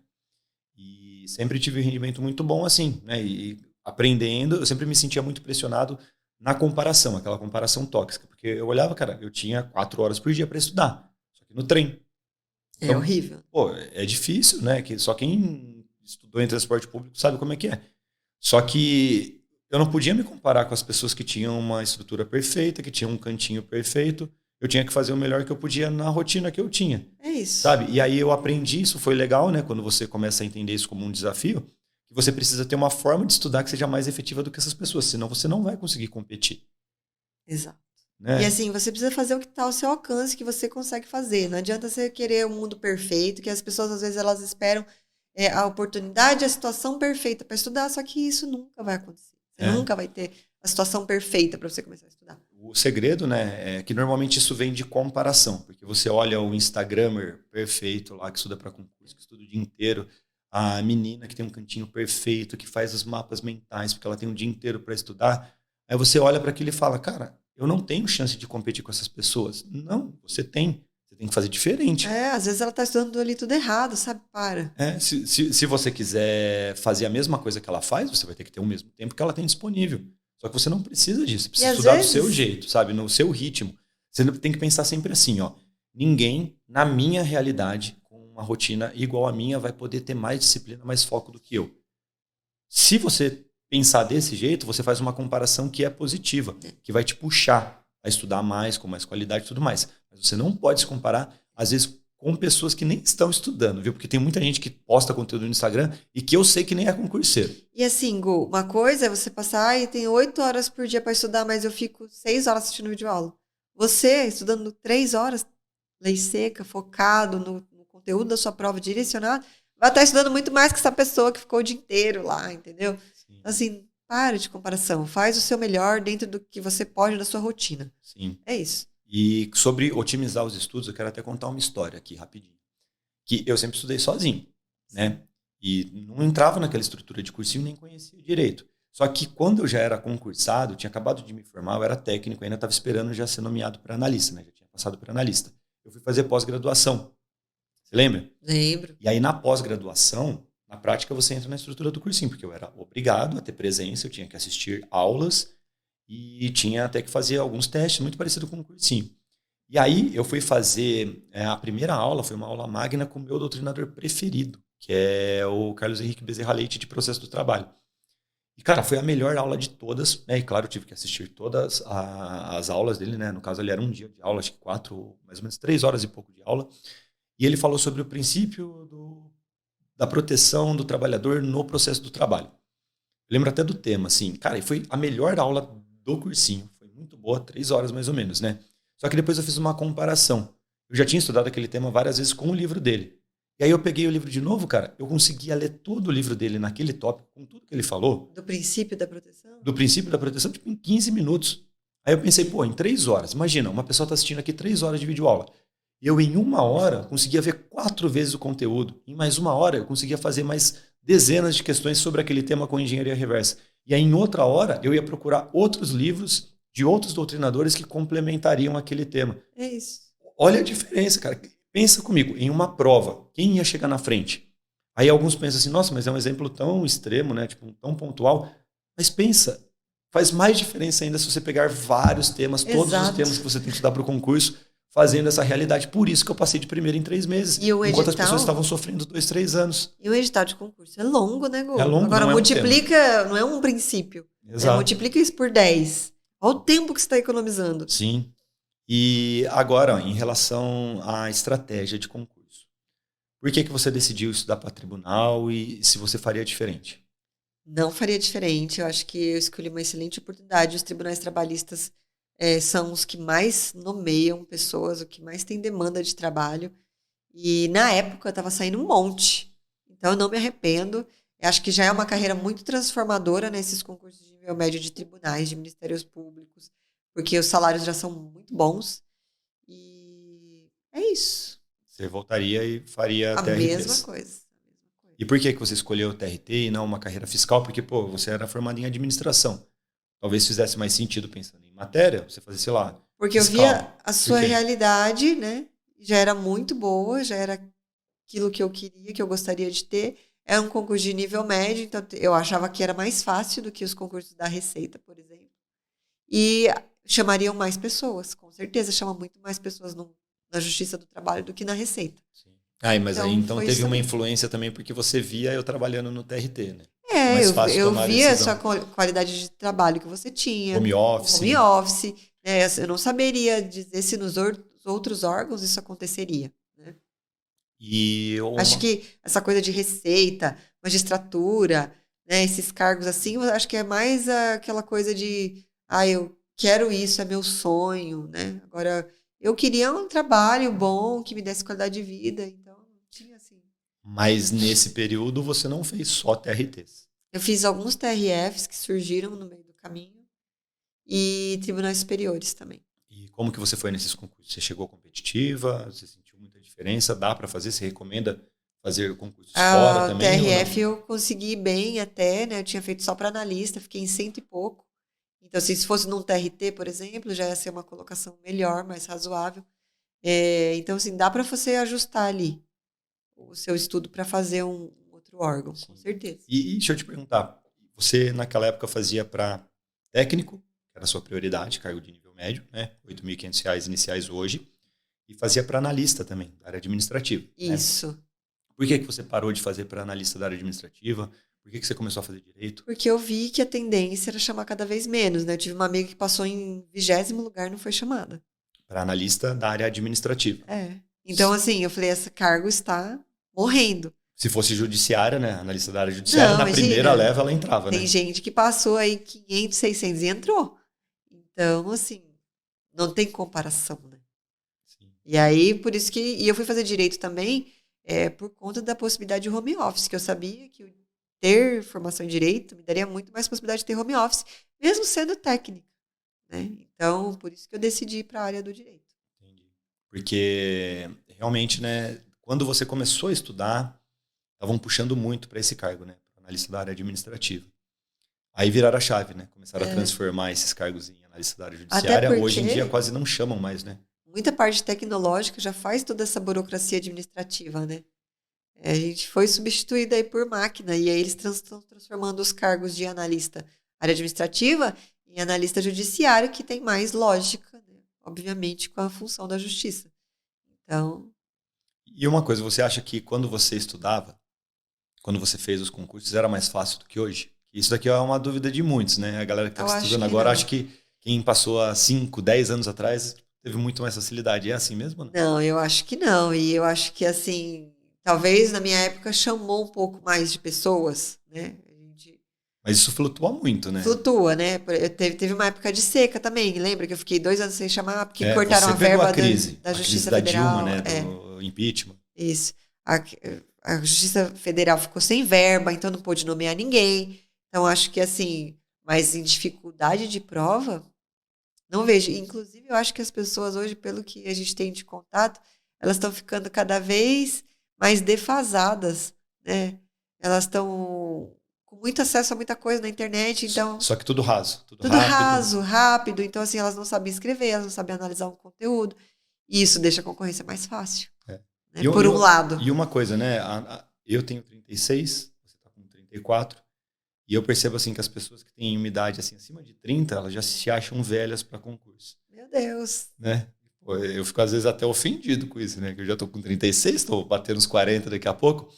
E sempre tive um rendimento muito bom, assim, né? E aprendendo, eu sempre me sentia muito pressionado na comparação, aquela comparação tóxica. Porque eu olhava, cara, eu tinha 4 horas por dia para estudar, só que no trem. Então, é horrível. Pô, é difícil, né? Que só quem estudou em transporte público sabe como é que é. Só que eu não podia me comparar com as pessoas que tinham uma estrutura perfeita, que tinham um cantinho perfeito. Eu tinha que fazer o melhor que eu podia na rotina que eu tinha. É isso. Sabe? E aí eu aprendi, isso foi legal, né? Quando você começa a entender isso como um desafio, que você precisa ter uma forma de estudar que seja mais efetiva do que essas pessoas, senão você não vai conseguir competir. Exato. Né? E assim, você precisa fazer o que está ao seu alcance, que você consegue fazer. Não adianta você querer um mundo perfeito, que as pessoas às vezes elas esperam a oportunidade, a situação perfeita para estudar, só que isso nunca vai acontecer. Você nunca vai ter a situação perfeita para você começar a estudar. O segredo, né, é que normalmente isso vem de comparação, porque você olha o Instagrammer perfeito lá, que estuda para concurso, que estuda o dia inteiro, a menina que tem um cantinho perfeito, que faz os mapas mentais, porque ela tem um dia inteiro para estudar, aí você olha para aquilo e fala, cara, eu não tenho chance de competir com essas pessoas. Não, você tem. Você tem que fazer diferente. Às vezes ela está estudando ali tudo errado, sabe? Para. Se você quiser fazer a mesma coisa que ela faz, você vai ter que ter o mesmo tempo que ela tem disponível. Só que você não precisa disso. Você precisa estudar do seu jeito, sabe? No seu ritmo. Você tem que pensar sempre assim, ó. Ninguém, na minha realidade, com uma rotina igual a minha, vai poder ter mais disciplina, mais foco do que eu. Se você pensar desse jeito, você faz uma comparação que é positiva, que vai te puxar a estudar mais, com mais qualidade e tudo mais. Mas você não pode se comparar, às vezes, com pessoas que nem estão estudando, viu? Porque tem muita gente que posta conteúdo no Instagram e que eu sei que nem é concurseiro. E assim, Gu, uma coisa é você passar e tem 8 horas por dia para estudar, mas eu fico 6 horas assistindo vídeo aula. Você, estudando 3 horas, lei seca, focado no conteúdo da sua prova, direcionado, vai estar estudando muito mais que essa pessoa que ficou o dia inteiro lá, entendeu? Sim. Assim, para de comparação. Faz o seu melhor dentro do que você pode da sua rotina. Sim. É isso. E sobre otimizar os estudos, eu quero até contar uma história aqui, rapidinho. Que eu sempre estudei sozinho, né? E não entrava naquela estrutura de cursinho, nem conhecia direito. Só que quando eu já era concursado, tinha acabado de me formar, eu era técnico, ainda estava esperando já ser nomeado para analista, né? Já tinha passado para analista. Eu fui fazer pós-graduação. Você lembra? Lembro. E aí na pós-graduação, na prática você entra na estrutura do cursinho, porque eu era obrigado a ter presença, eu tinha que assistir aulas e tinha até que fazer alguns testes, muito parecido com o cursinho. E aí eu fui fazer, a primeira aula foi uma aula magna com o meu doutrinador preferido, que é o Carlos Henrique Bezerra Leite, de Processo do Trabalho. E, cara, foi a melhor aula de todas, né? E, claro, eu tive que assistir todas as aulas dele, né? No caso, ele era um dia de aula, acho que 4, mais ou menos 3 horas e pouco de aula. E ele falou sobre o princípio da proteção do trabalhador no processo do trabalho. Eu lembro até do tema, assim. Cara, e foi a melhor aula do cursinho. Foi muito boa, 3 horas mais ou menos, né? Só que depois eu fiz uma comparação. Eu já tinha estudado aquele tema várias vezes com o livro dele. E aí eu peguei o livro de novo, cara. Eu conseguia ler todo o livro dele naquele tópico, com tudo que ele falou. Do princípio da proteção? Do princípio da proteção, tipo, em 15 minutos. Aí eu pensei, pô, em 3 horas. Imagina, uma pessoa está assistindo aqui 3 horas de videoaula. Eu, em 1 hora, conseguia ver 4 vezes o conteúdo. Em mais 1 hora, eu conseguia fazer mais dezenas de questões sobre aquele tema com engenharia reversa. E aí, em outra hora, eu ia procurar outros livros de outros doutrinadores que complementariam aquele tema. É isso. Olha a diferença, cara. Pensa comigo, em uma prova, quem ia chegar na frente? Aí alguns pensam assim, nossa, mas é um exemplo tão extremo, né? Tipo, tão pontual. Mas pensa, faz mais diferença ainda se você pegar vários temas, todos os temas que você tem que estudar para o concurso, fazendo essa realidade. Por isso que eu passei de primeiro em 3 meses. E o enquanto as pessoas estavam sofrendo 2, 3 anos. E o edital de concurso é longo, né, Gu? É longo, agora não multiplica, não é um princípio. Exato. Multiplica isso por 10. Olha o tempo que você está economizando. Sim. E agora, ó, em relação à estratégia de concurso. Por que você decidiu estudar para tribunal e se você faria diferente? Não faria diferente. Eu acho que eu escolhi uma excelente oportunidade. Os tribunais trabalhistas são os que mais nomeiam pessoas, o que mais tem demanda de trabalho. E na época estava saindo um monte. Então eu não me arrependo. Eu acho que já é uma carreira muito transformadora nesses concursos de nível médio de tribunais, de ministérios públicos, porque os salários já são muito bons. E é isso. Você voltaria e faria A TRTs. mesma coisa. E por que você escolheu o TRT e não uma carreira fiscal? Porque, pô, você era formado em administração. Talvez fizesse mais sentido pensando em matéria, você fazer, sei lá, porque fiscal. Eu via a sua realidade, né? Já era muito boa, já era aquilo que eu queria, que eu gostaria de ter. É um concurso de nível médio, então eu achava que era mais fácil do que os concursos da Receita, por exemplo. E chamariam mais pessoas, com certeza chama muito mais pessoas na Justiça do Trabalho do que na Receita. Sim. Mas então, aí então teve uma influência também porque você via eu trabalhando no TRT, né? Eu via a sua qualidade de trabalho que você tinha. Home office. Home office. Né? Eu não saberia dizer se nos outros órgãos isso aconteceria. Né? Acho que essa coisa de receita, magistratura, né, esses cargos assim, eu acho que é mais aquela coisa de eu quero isso, é meu sonho. Né? Agora, eu queria um trabalho bom, que me desse qualidade de vida, então tinha assim. Mas nesse período você não fez só TRTs? Eu fiz alguns TRFs que surgiram no meio do caminho e tribunais superiores também. E como que você foi nesses concursos? Você chegou competitiva? Você sentiu muita diferença? Dá para fazer? Você recomenda fazer concursos fora também? TRF eu consegui bem até, né? Eu tinha feito só para analista, fiquei em 100 e pouco. Então, se fosse num TRT, por exemplo, já ia ser uma colocação melhor, mais razoável. Então, assim, dá para você ajustar ali o seu estudo para fazer um outro órgão, sim, com certeza. E deixa eu te perguntar, você naquela época fazia para técnico, que era a sua prioridade, cargo de nível médio, né? R$ 8.500 iniciais hoje, e fazia para analista também, da área administrativa. Isso. Né? Por que você parou de fazer para analista da área administrativa? Por que você começou a fazer direito? Porque eu vi que a tendência era chamar cada vez menos, né? Eu tive uma amiga que passou em 20º lugar e não foi chamada. Para analista da área administrativa. Então, assim, eu falei, esse cargo está morrendo. Se fosse judiciária, né? Analista da área judiciária, não, na primeira leva ela entrava, tem né? gente que passou aí 500, 600 e entrou. Então, assim, não tem comparação, né? Sim. E aí, por isso que... E eu fui fazer direito também por conta da possibilidade de home office, que eu sabia que ter formação em direito me daria muito mais possibilidade de ter home office, mesmo sendo técnica, né? Então, por isso que eu decidi ir para a área do direito. Entendi. Porque, realmente, né, quando você começou a estudar, estavam puxando muito para esse cargo, né? Analista da área administrativa. Aí viraram a chave, né? Começaram a transformar esses cargos em analista da área judiciária. Hoje em dia quase não chamam mais, né? Muita parte tecnológica já faz toda essa burocracia administrativa, né? A gente foi substituída aí por máquina e aí eles estão transformando os cargos de analista área administrativa em analista judiciário, que tem mais lógica, né? Obviamente, com a função da justiça. Então... E uma coisa, você acha que quando você estudava, quando você fez os concursos, era mais fácil do que hoje? Isso daqui é uma dúvida de muitos, né? A galera que Eu está acho estudando que agora, não. acho que quem passou há 5, 10 anos atrás teve muito mais facilidade. É assim mesmo, né? Não, eu acho que não. E eu acho que, assim, talvez na minha época chamou um pouco mais de pessoas, né? A gente Mas isso flutua muito, né? flutua, né? Teve uma época de seca também. Lembra que eu fiquei 2 anos sem chamar porque É, cortaram você a pegou verba da a crise Justiça da Dilma, Federal? né? É, Do impeachment. isso. A, a Justiça Federal ficou sem verba, então não pôde nomear ninguém. Então, acho que, assim, mas em dificuldade de prova, não vejo. Inclusive, eu acho que as pessoas hoje, pelo que a gente tem de contato, elas estão ficando cada vez mais defasadas, né? Elas estão com muito acesso a muita coisa na internet, então Só que tudo raso, tudo tudo rápido. raso, rápido. Então, assim, elas não sabem escrever, elas não sabem analisar um conteúdo. E isso deixa a concorrência mais fácil, É. né? Por um lado. E uma coisa, né? Eu tenho 36, você está com 34, e eu percebo assim que as pessoas que têm uma idade assim, acima de 30, elas já se acham velhas para concurso, Meu Deus. né? Pô, eu fico às vezes até ofendido com isso, né? Que eu já estou com 36, estou batendo uns 40 daqui a pouco.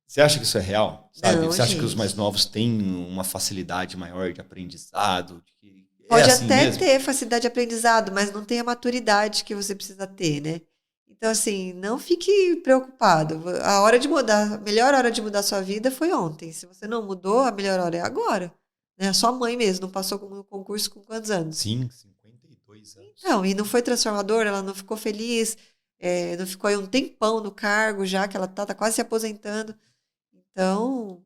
Você acha que isso é real? Sabe? Não, Você acha que os mais gente. novos têm uma facilidade maior de aprendizado? De que é Pode assim até mesmo? ter facilidade de aprendizado, mas não tem a maturidade que você precisa ter, né? Então, assim, não fique preocupado. A hora de mudar, a melhor hora de mudar a sua vida foi ontem. Se você não mudou, a melhor hora é agora. Né? A sua mãe mesmo não passou no concurso com quantos anos? Sim, 52 anos. Não, e não foi transformador, ela não ficou feliz, não ficou aí um tempão no cargo já, que ela tá quase se aposentando. Então,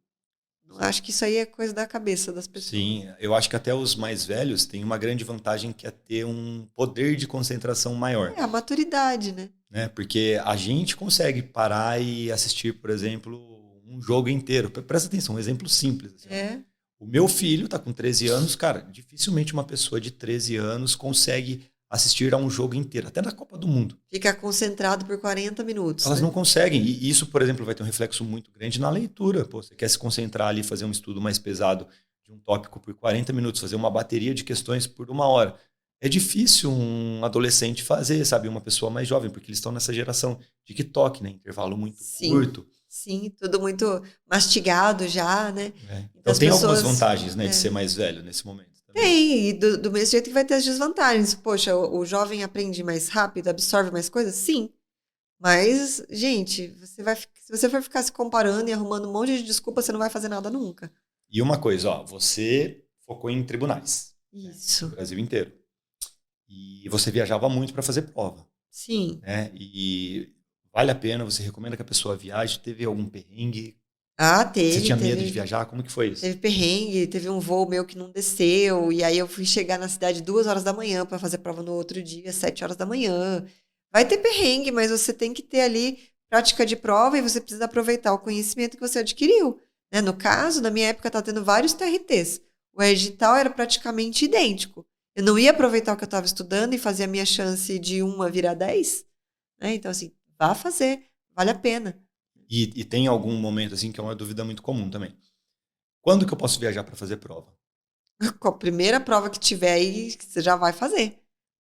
não acho que isso aí é coisa da cabeça das pessoas. Sim, eu acho que até os mais velhos têm uma grande vantagem que é ter um poder de concentração maior, É a maturidade, né? né? Porque a gente consegue parar e assistir, por exemplo, um jogo inteiro. Presta atenção, um exemplo simples. Assim, ó. É. O meu filho está com 13 anos, cara, dificilmente uma pessoa de 13 anos consegue assistir a um jogo inteiro, até na Copa do Mundo. Ficar concentrado por 40 minutos, Elas né? não conseguem. E isso, por exemplo, vai ter um reflexo muito grande na leitura. Pô, você quer se concentrar ali, fazer um estudo mais pesado de um tópico por 40 minutos, fazer uma bateria de questões por 1 hora. É difícil um adolescente fazer, sabe? Uma pessoa mais jovem, porque eles estão nessa geração de TikTok, né? Intervalo muito Sim, curto. sim, tudo muito mastigado já, né? É. Então Então as tem algumas pessoas. vantagens, né, de ser mais velho nesse momento também. Tem, e do mesmo jeito que vai ter as desvantagens. Poxa, o jovem aprende mais rápido, absorve mais coisas? Sim. Mas, gente, se você for ficar se comparando e arrumando um monte de desculpa, você não vai fazer nada nunca. E uma coisa, ó, você focou em tribunais, né, no Isso. Brasil inteiro. E você viajava muito para fazer prova. Sim. Né? E vale a pena, você recomenda que a pessoa viaje? Teve algum perrengue? Ah, Você teve, tinha medo de teve. viajar? Como que foi isso? Teve perrengue, teve um voo meu que não desceu, e aí eu fui chegar na cidade 2 horas da manhã para fazer prova no outro dia, 7 horas da manhã. Vai ter perrengue, mas você tem que ter ali prática de prova e você precisa aproveitar o conhecimento que você adquiriu. Né? No caso, na minha época, tá tendo vários TRTs. O edital era praticamente idêntico. Eu não ia aproveitar o que eu estava estudando e fazer a minha chance de 1 virar 10. Né? Então, assim, vá fazer, vale a pena. E tem algum momento assim que é uma dúvida muito comum também. Quando que eu posso viajar para fazer prova? Com a primeira prova que tiver aí, você já vai fazer.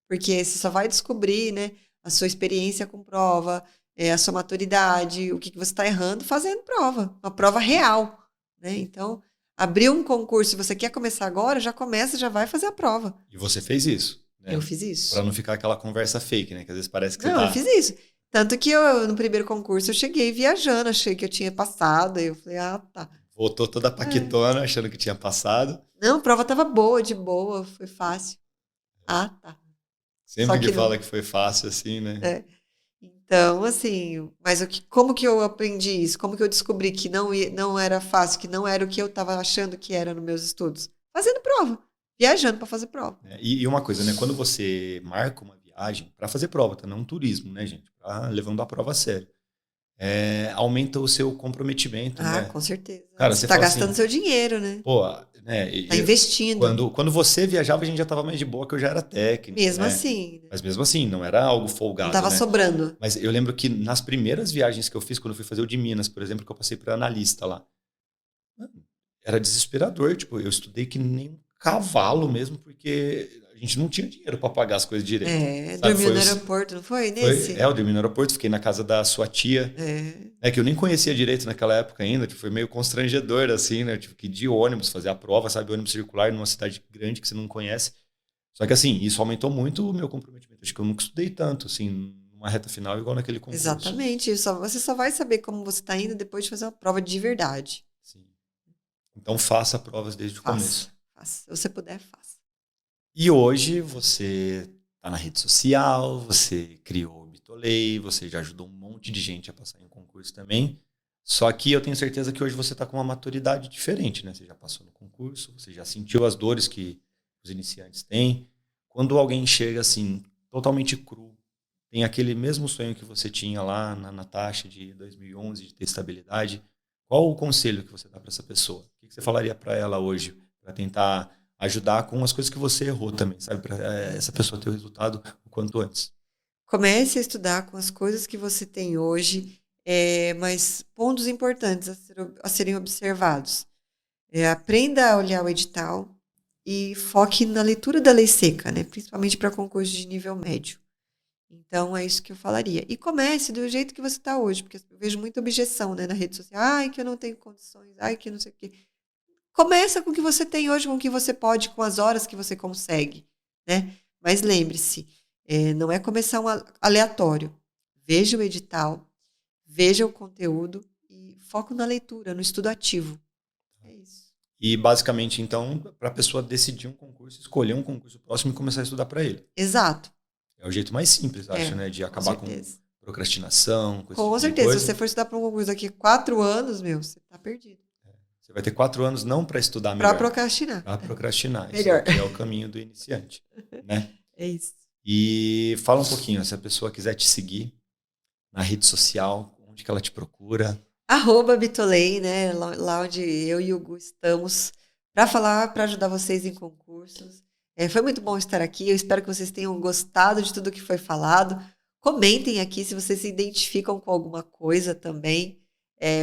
Porque você só vai descobrir, né, a sua experiência com prova, a sua maturidade, o que você está errando fazendo prova. Uma prova real. Né? Então, abriu um concurso e você quer começar agora, já começa, já vai fazer a prova. E você fez isso, Eu né? fiz isso. Para não ficar aquela conversa fake, né? Que às vezes parece que você Não, eu tá... fiz isso. Tanto que no primeiro concurso, eu cheguei viajando, achei que eu tinha passado. Aí eu falei, ah, tá. Voltou toda paquetona, achando que tinha passado. Não, a prova tava boa, de boa, foi fácil. Ah, tá. Só Sempre que que não. fala que foi fácil assim, né? É. Então, assim, mas como que eu aprendi isso? Como que eu descobri que não era fácil, que não era o que eu estava achando que era nos meus estudos? Fazendo prova, viajando para fazer prova. E uma coisa, né? Quando você marca uma viagem para fazer prova, tá? Não um turismo, né, gente? Levando a prova a sério. Aumenta o seu comprometimento, Ah, né? com certeza. Cara, Você você está fala gastando assim, seu dinheiro, né? pô, né? Tá investindo. Quando você viajava, a gente já estava mais de boa, que eu já era técnico, Mesmo né? assim, né? Mas mesmo assim, não era algo Não folgado, estava né? sobrando. Mas eu lembro que nas primeiras viagens que eu fiz, quando eu fui fazer o de Minas, por exemplo, que eu passei para analista lá, era desesperador. Tipo, eu estudei que nem um cavalo mesmo, porque a gente não tinha dinheiro para pagar as coisas direito. Dormiu no aeroporto, não foi? Nesse? Eu dormi no aeroporto, fiquei na casa da sua tia, que eu nem conhecia direito naquela época ainda, que foi meio constrangedor, assim, né? Eu tive que ir de ônibus fazer a prova, sabe? Ônibus circular numa cidade grande que você não conhece. Só que, assim, isso aumentou muito o meu comprometimento. Acho que eu nunca estudei tanto, assim, numa reta final igual naquele concurso. Exatamente. Você só vai saber como você está indo depois de fazer uma prova de verdade. Sim. Então, faça provas desde o começo. Faça. Se você puder, faça. E hoje você está na rede social, você criou o Bitolei, você já ajudou um monte de gente a passar em concurso também. Só que eu tenho certeza que hoje você está com uma maturidade diferente, né? Você já passou no concurso, você já sentiu as dores que os iniciantes têm. Quando alguém chega assim, totalmente cru, tem aquele mesmo sonho que você tinha lá na Natasha de 2011, de ter estabilidade, qual o conselho que você dá para essa pessoa? O que você falaria para ela hoje, para tentar ajudar com as coisas que você errou também, sabe? Para essa pessoa ter o resultado o quanto antes. Comece a estudar com as coisas que você tem hoje, mas pontos importantes a serem observados. Aprenda a olhar o edital e foque na leitura da lei seca, né? Principalmente para concursos de nível médio. Então, é isso que eu falaria. E comece do jeito que você está hoje, porque eu vejo muita objeção, né, na rede social. Ai, que eu não tenho condições, ai, que não sei o quê. Começa com o que você tem hoje, com o que você pode, com as horas que você consegue, né? Mas lembre-se, não é começar um aleatório. Veja o edital, veja o conteúdo e foco na leitura, no estudo ativo. É isso. E basicamente, então, para a pessoa decidir um concurso, escolher um concurso próximo e começar a estudar para ele. Exato. É o jeito mais simples, acho, né? De acabar com procrastinação. Com certeza. Se você for estudar para um concurso daqui a 4 anos, você tá perdido. Você vai ter 4 anos não para estudar melhor. Para procrastinar. Para procrastinar. Melhor. Isso é o caminho do iniciante, né? É isso. E fala um pouquinho, se a pessoa quiser te seguir na rede social, onde que ela te procura? @Bitolei, né? Lá onde eu e o Gu estamos para ajudar vocês em concursos. Foi muito bom estar aqui. Eu espero que vocês tenham gostado de tudo que foi falado. Comentem aqui se vocês se identificam com alguma coisa também.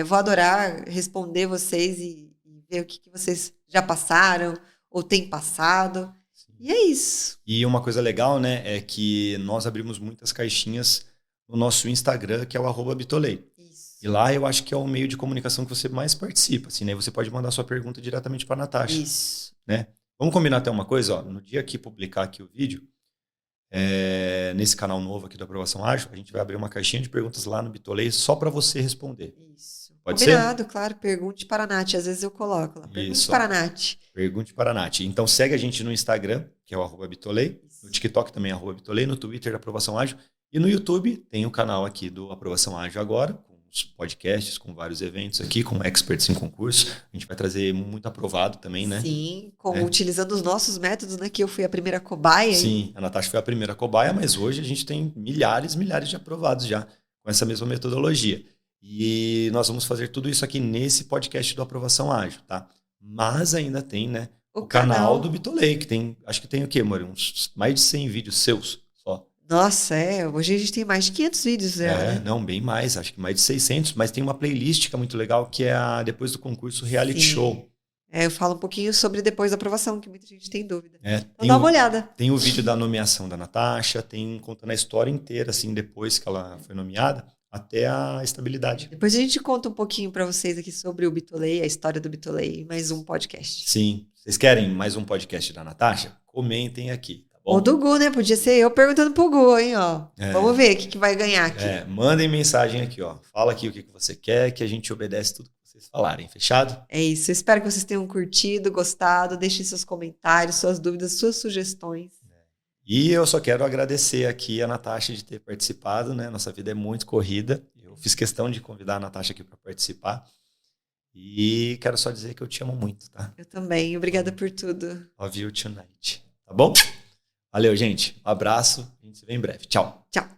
Vou adorar responder vocês e ver o que vocês já passaram ou têm passado. Sim. E é isso. E uma coisa legal, né, é que nós abrimos muitas caixinhas no nosso Instagram, que é o @Bitolei. Isso. E lá eu acho que é o meio de comunicação que você mais participa, assim, né? Você pode mandar sua pergunta diretamente para a Natasha. Isso. Né? Vamos combinar até uma coisa, ó, no dia que publicar aqui o vídeo, nesse canal novo aqui do Aprovação Ágil, a gente vai abrir uma caixinha de perguntas lá no Bitolei só para você responder. Isso. Pode Combinado, ser? Claro. Pergunte para a Nath. Às vezes eu coloco lá. Pergunte para a Nath. Pergunte para a Nath. Então segue a gente no Instagram, que é o @Bitolei. No TikTok também é @Bitolei. No Twitter, Aprovação Ágil. E no YouTube tem o canal aqui do Aprovação Ágil agora, com os podcasts, com vários eventos aqui, com experts em concurso. A gente vai trazer muito aprovado também, né? Sim, utilizando os nossos métodos, né? Que eu fui a primeira cobaia. Sim, a Natasha foi a primeira cobaia, mas hoje a gente tem milhares de aprovados já com essa mesma metodologia. E nós vamos fazer tudo isso aqui nesse podcast do Aprovação Ágil, tá? Mas ainda tem, né, o canal do Bitolei, que tem, acho que tem o quê, Mori? Mais de 100 vídeos seus só. Nossa, hoje a gente tem mais de 500 vídeos. Né? Não, bem mais, acho que mais de 600, mas tem uma playlist que é muito legal, que é a Depois do Concurso Reality Show. Eu falo um pouquinho sobre depois da aprovação, que muita gente tem dúvida. Então dá uma olhada. Tem o vídeo da nomeação da Natasha, tem contando a história inteira, assim, depois que ela foi nomeada, até a estabilidade. Depois a gente conta um pouquinho para vocês aqui sobre o Bitolei, a história do Bitolei, mais um podcast. Sim. Vocês querem mais um podcast da Natasha? Comentem aqui, tá bom? Ou do Gu, né? Podia ser eu perguntando pro Gu, hein, ó. Vamos ver o que vai ganhar aqui. Mandem mensagem aqui, ó. Fala aqui o que você quer, que a gente obedece tudo que vocês falarem. Fechado? É isso. Eu espero que vocês tenham curtido, gostado. Deixem seus comentários, suas dúvidas, suas sugestões. E eu só quero agradecer aqui a Natasha de ter participado, né? Nossa vida é muito corrida. Eu fiz questão de convidar a Natasha aqui para participar. E quero só dizer que eu te amo muito, tá? Eu também. Obrigada por tudo. Love you tonight. Tá bom? Valeu, gente. Um abraço. A gente se vê em breve. Tchau. Tchau.